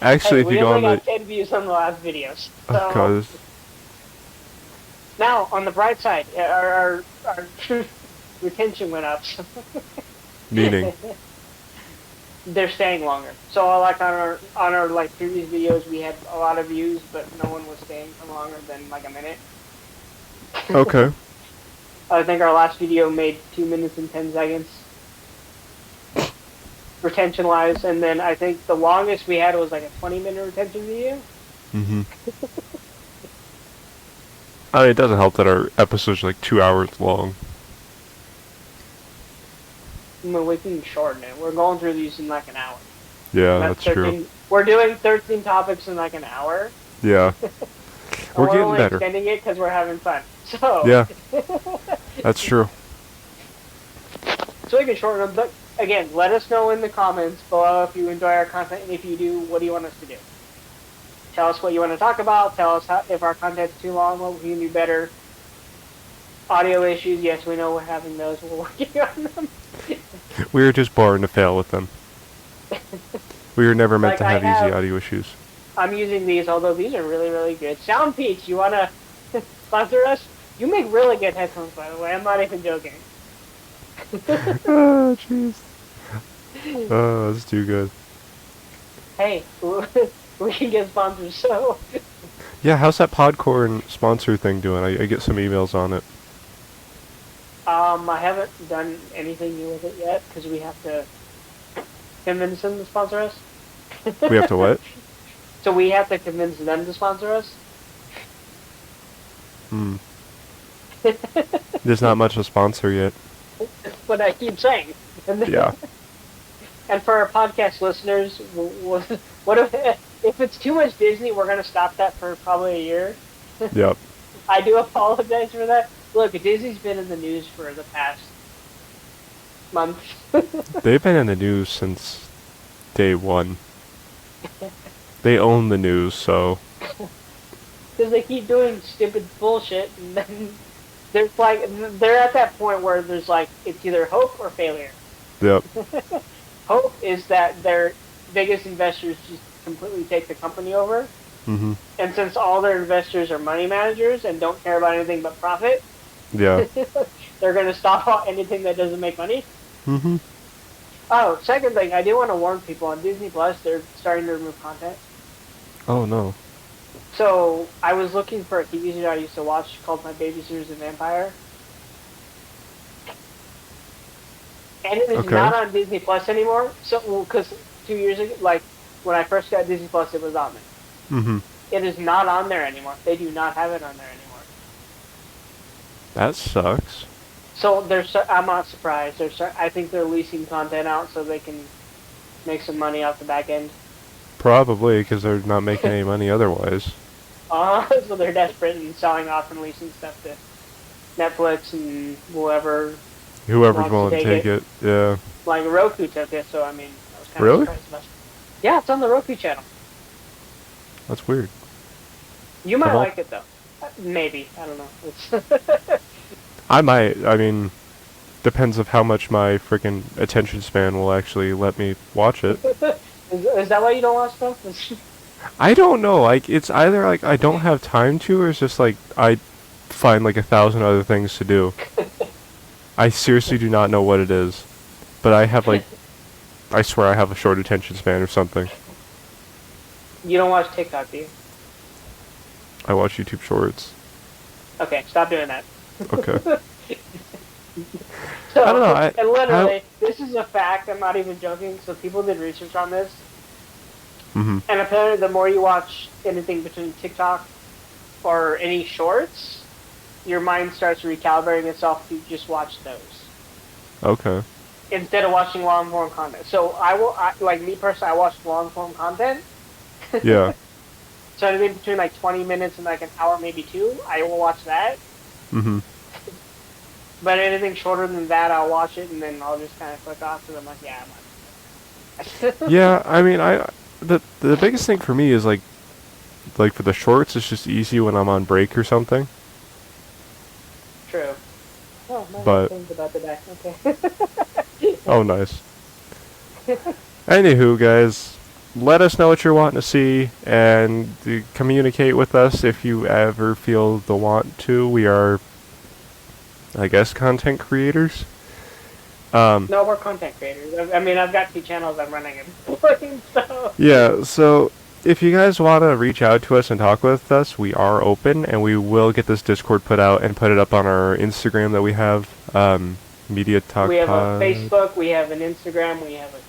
Actually, if we you go only on got the 10 views on the last videos. So. oh god, Now, on the bright side, our retention went up. meaning. They're staying longer. So, like on our like previous videos, we had a lot of views, but no one was staying for longer than like a minute. Okay. I think our last video made 2 minutes and 10 seconds, retention-wise, and then I think the longest we had was like a 20-minute retention video. Mhm. I mean, it doesn't help that our episodes are like 2 hours long. I mean, we can shorten it. We're going through these in like an hour. Yeah, And that's true. We're doing 13 topics in like an hour. Yeah. And We're getting only better. extending it because we're having fun. So Yeah. That's true. So we can shorten them. But again, let us know in the comments below if you enjoy our content, and if you do, what do you want us to do? Tell us what you want to talk about. Tell us if our content's too long, what we can do better. Audio issues, yes, we know we're having those. We're working on them. We were just born to fail with them. We were never meant to have easy audio issues. I'm using these, although these are really, really good. Sound Peaks, you want to sponsor us? You make really good headphones, by the way. I'm not even joking. Oh, jeez. Oh, that's too good. Hey, we can get sponsors, so... Yeah, how's that Podcorn sponsor thing doing? I get some emails on it. I haven't done anything new with it yet, because we have to convince them to sponsor us. We have to what? So we have to convince them to sponsor us? There's not much to sponsor yet. That's what I keep saying. Yeah. And for our podcast listeners, what if it's too much Disney, we're going to stop that for probably a year. Yep. I do apologize for that. Look, Disney's been in the news for the past month. They've been in the news since day one. They own the news, so... Because they keep doing stupid bullshit, and then they're at that point where there's like, it's either hope or failure. Yep. Hope is that their biggest investors just completely take the company over. Mm-hmm. And since all their investors are money managers and don't care about anything but profit, yeah, they're going to stop anything that doesn't make money. Mm-hmm. Oh, second thing, I do want to warn people, on Disney Plus, they're starting to remove content. Oh, no. So, I was looking for a TV show I used to watch called My Babysitter's a Vampire. And it is not on Disney Plus anymore. So, because 2 years ago, like, when I first got Disney Plus, it was on there. Mm-hmm. It is not on there anymore. They do not have it on there anymore. That sucks. So, I'm not surprised. I think they're leasing content out so they can make some money off the back end. Probably, because they're not making any money otherwise. So they're desperate and selling off and leasing stuff to Netflix and whoever's willing to take it. Yeah. Like Roku took it, so I mean, I was kind of surprised about it. Yeah, it's on the Roku channel. That's weird. You might like it though. Maybe. I don't know. I might. I mean, depends of how much my freaking attention span will actually let me watch it. Is that why you don't watch stuff? I don't know. Like, it's either like I don't have time to, or it's just like I find like 1,000 other things to do. I seriously do not know what it is, but I have like, I swear I have a short attention span or something. You don't watch TikTok, do you? I watch YouTube Shorts. Okay, stop doing that. Okay. So, I don't know. And literally, this is a fact. I'm not even joking. So people did research on this. Mm-hmm. And apparently, the more you watch anything between TikTok or any shorts, your mind starts recalibrating itself to just watch those. Okay. Instead of watching long form content. So like me personally, I watch long form content. Yeah. So anything between like 20 minutes and like an hour, maybe 2, I will watch that. Mm-hmm. But anything shorter than that, I'll watch it and then I'll just kind of click off because I'm like, yeah, I'm not. Yeah, I mean, the biggest thing for me is like for the shorts, it's just easy when I'm on break or something. True. Oh, my But thing's about to die. Okay. Oh, nice. Anywho, guys, let us know what you're wanting to see and communicate with us if you ever feel the want to. We are, I guess, content creators. No, we're content creators. I mean, I've got 2 channels I'm running and so. Yeah, so if you guys want to reach out to us and talk with us, we are open, and we will get this Discord put out and put it up on our Instagram that we have, MediaTalk Pod. We have a Facebook, we have an Instagram, we have an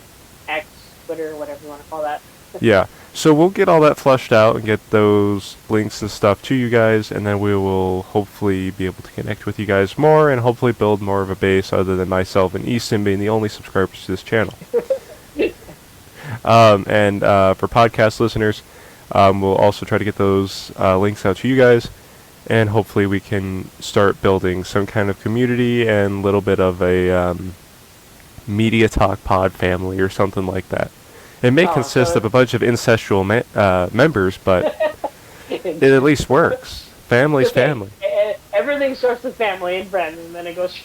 X, Twitter, whatever you want to call that. Yeah, so we'll get all that flushed out and get those links and stuff to you guys, and then we will hopefully be able to connect with you guys more and hopefully build more of a base other than myself and Easton being the only subscribers to this channel. And for podcast listeners, we'll also try to get those links out to you guys, and hopefully we can start building some kind of community and a little bit of a MediaTalk Pod family or something like that. It may consist of a bunch of incestual members, but it at least works. Family's family. Everything starts with family and friends, and then it goes.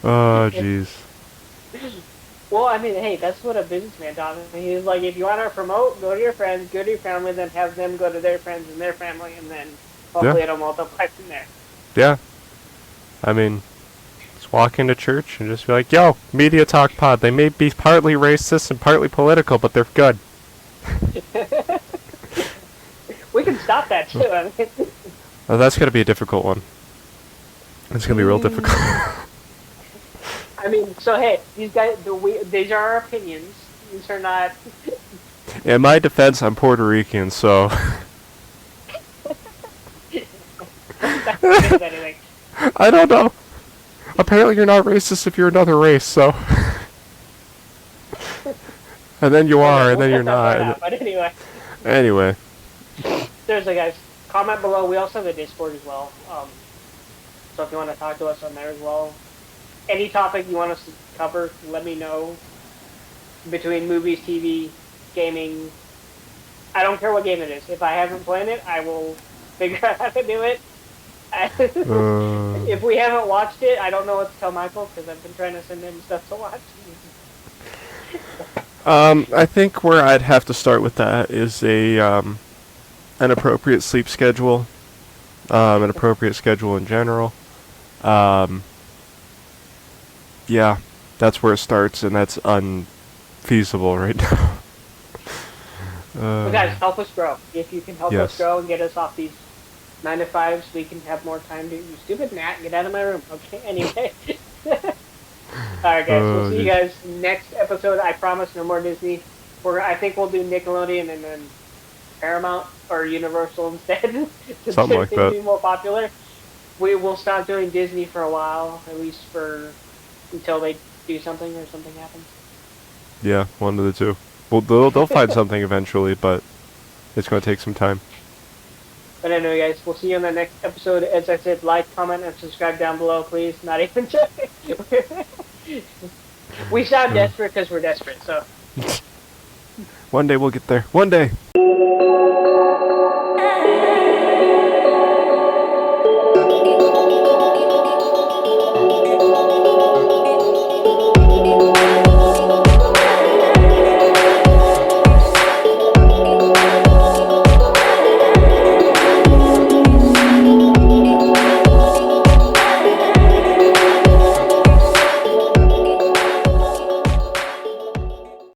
Oh, jeez. Well, I mean, hey, that's what a businessman taught me. He's like, if you want to promote, go to your friends, go to your family, then have them go to their friends and their family, and then hopefully it'll multiply from there. Yeah. I mean, just walk into church and just be like, yo, MediaTalk Pod. They may be partly racist and partly political, but they're good. We can stop that, too. I mean. Oh, that's going to be a difficult one. It's going to be real difficult. I mean, so hey, these guys, these are our opinions. These are not. In my defense, I'm Puerto Rican, so. Anything. I don't know. Apparently, you're not racist if you're another race, so. And then you are, and then you're not. But anyway. Anyway. Seriously, guys, comment below. We also have a Discord as well. So if you want to talk to us on there as well. Any topic you want us to cover, let me know. Between movies, TV, gaming, I don't care what game it is. If I haven't played it, I will figure out how to do it. If we haven't watched it, I don't know what to tell Michael because I've been trying to send him stuff to watch. I think where I'd have to start with that is an appropriate sleep schedule, an appropriate schedule in general. Yeah, that's where it starts, and that's unfeasible right now. But guys, help us grow. If you can help us grow and get us off these 9-to-5s, we can have more time to. You stupid Nat, get out of my room. Okay, anyway. Alright, guys, we'll see you guys next episode. I promise no more Disney. I think we'll do Nickelodeon and then Paramount or Universal instead. Something like that. Be more popular. We will stop doing Disney for a while, at least until they do something or something happens. Yeah, one of the two. Well, they'll find something eventually, but it's going to take some time. But anyway, guys, we'll see you on the next episode. As I said, like, comment, and subscribe down below, please. Not even joking. We sound desperate because we're desperate, so. One day we'll get there. One day.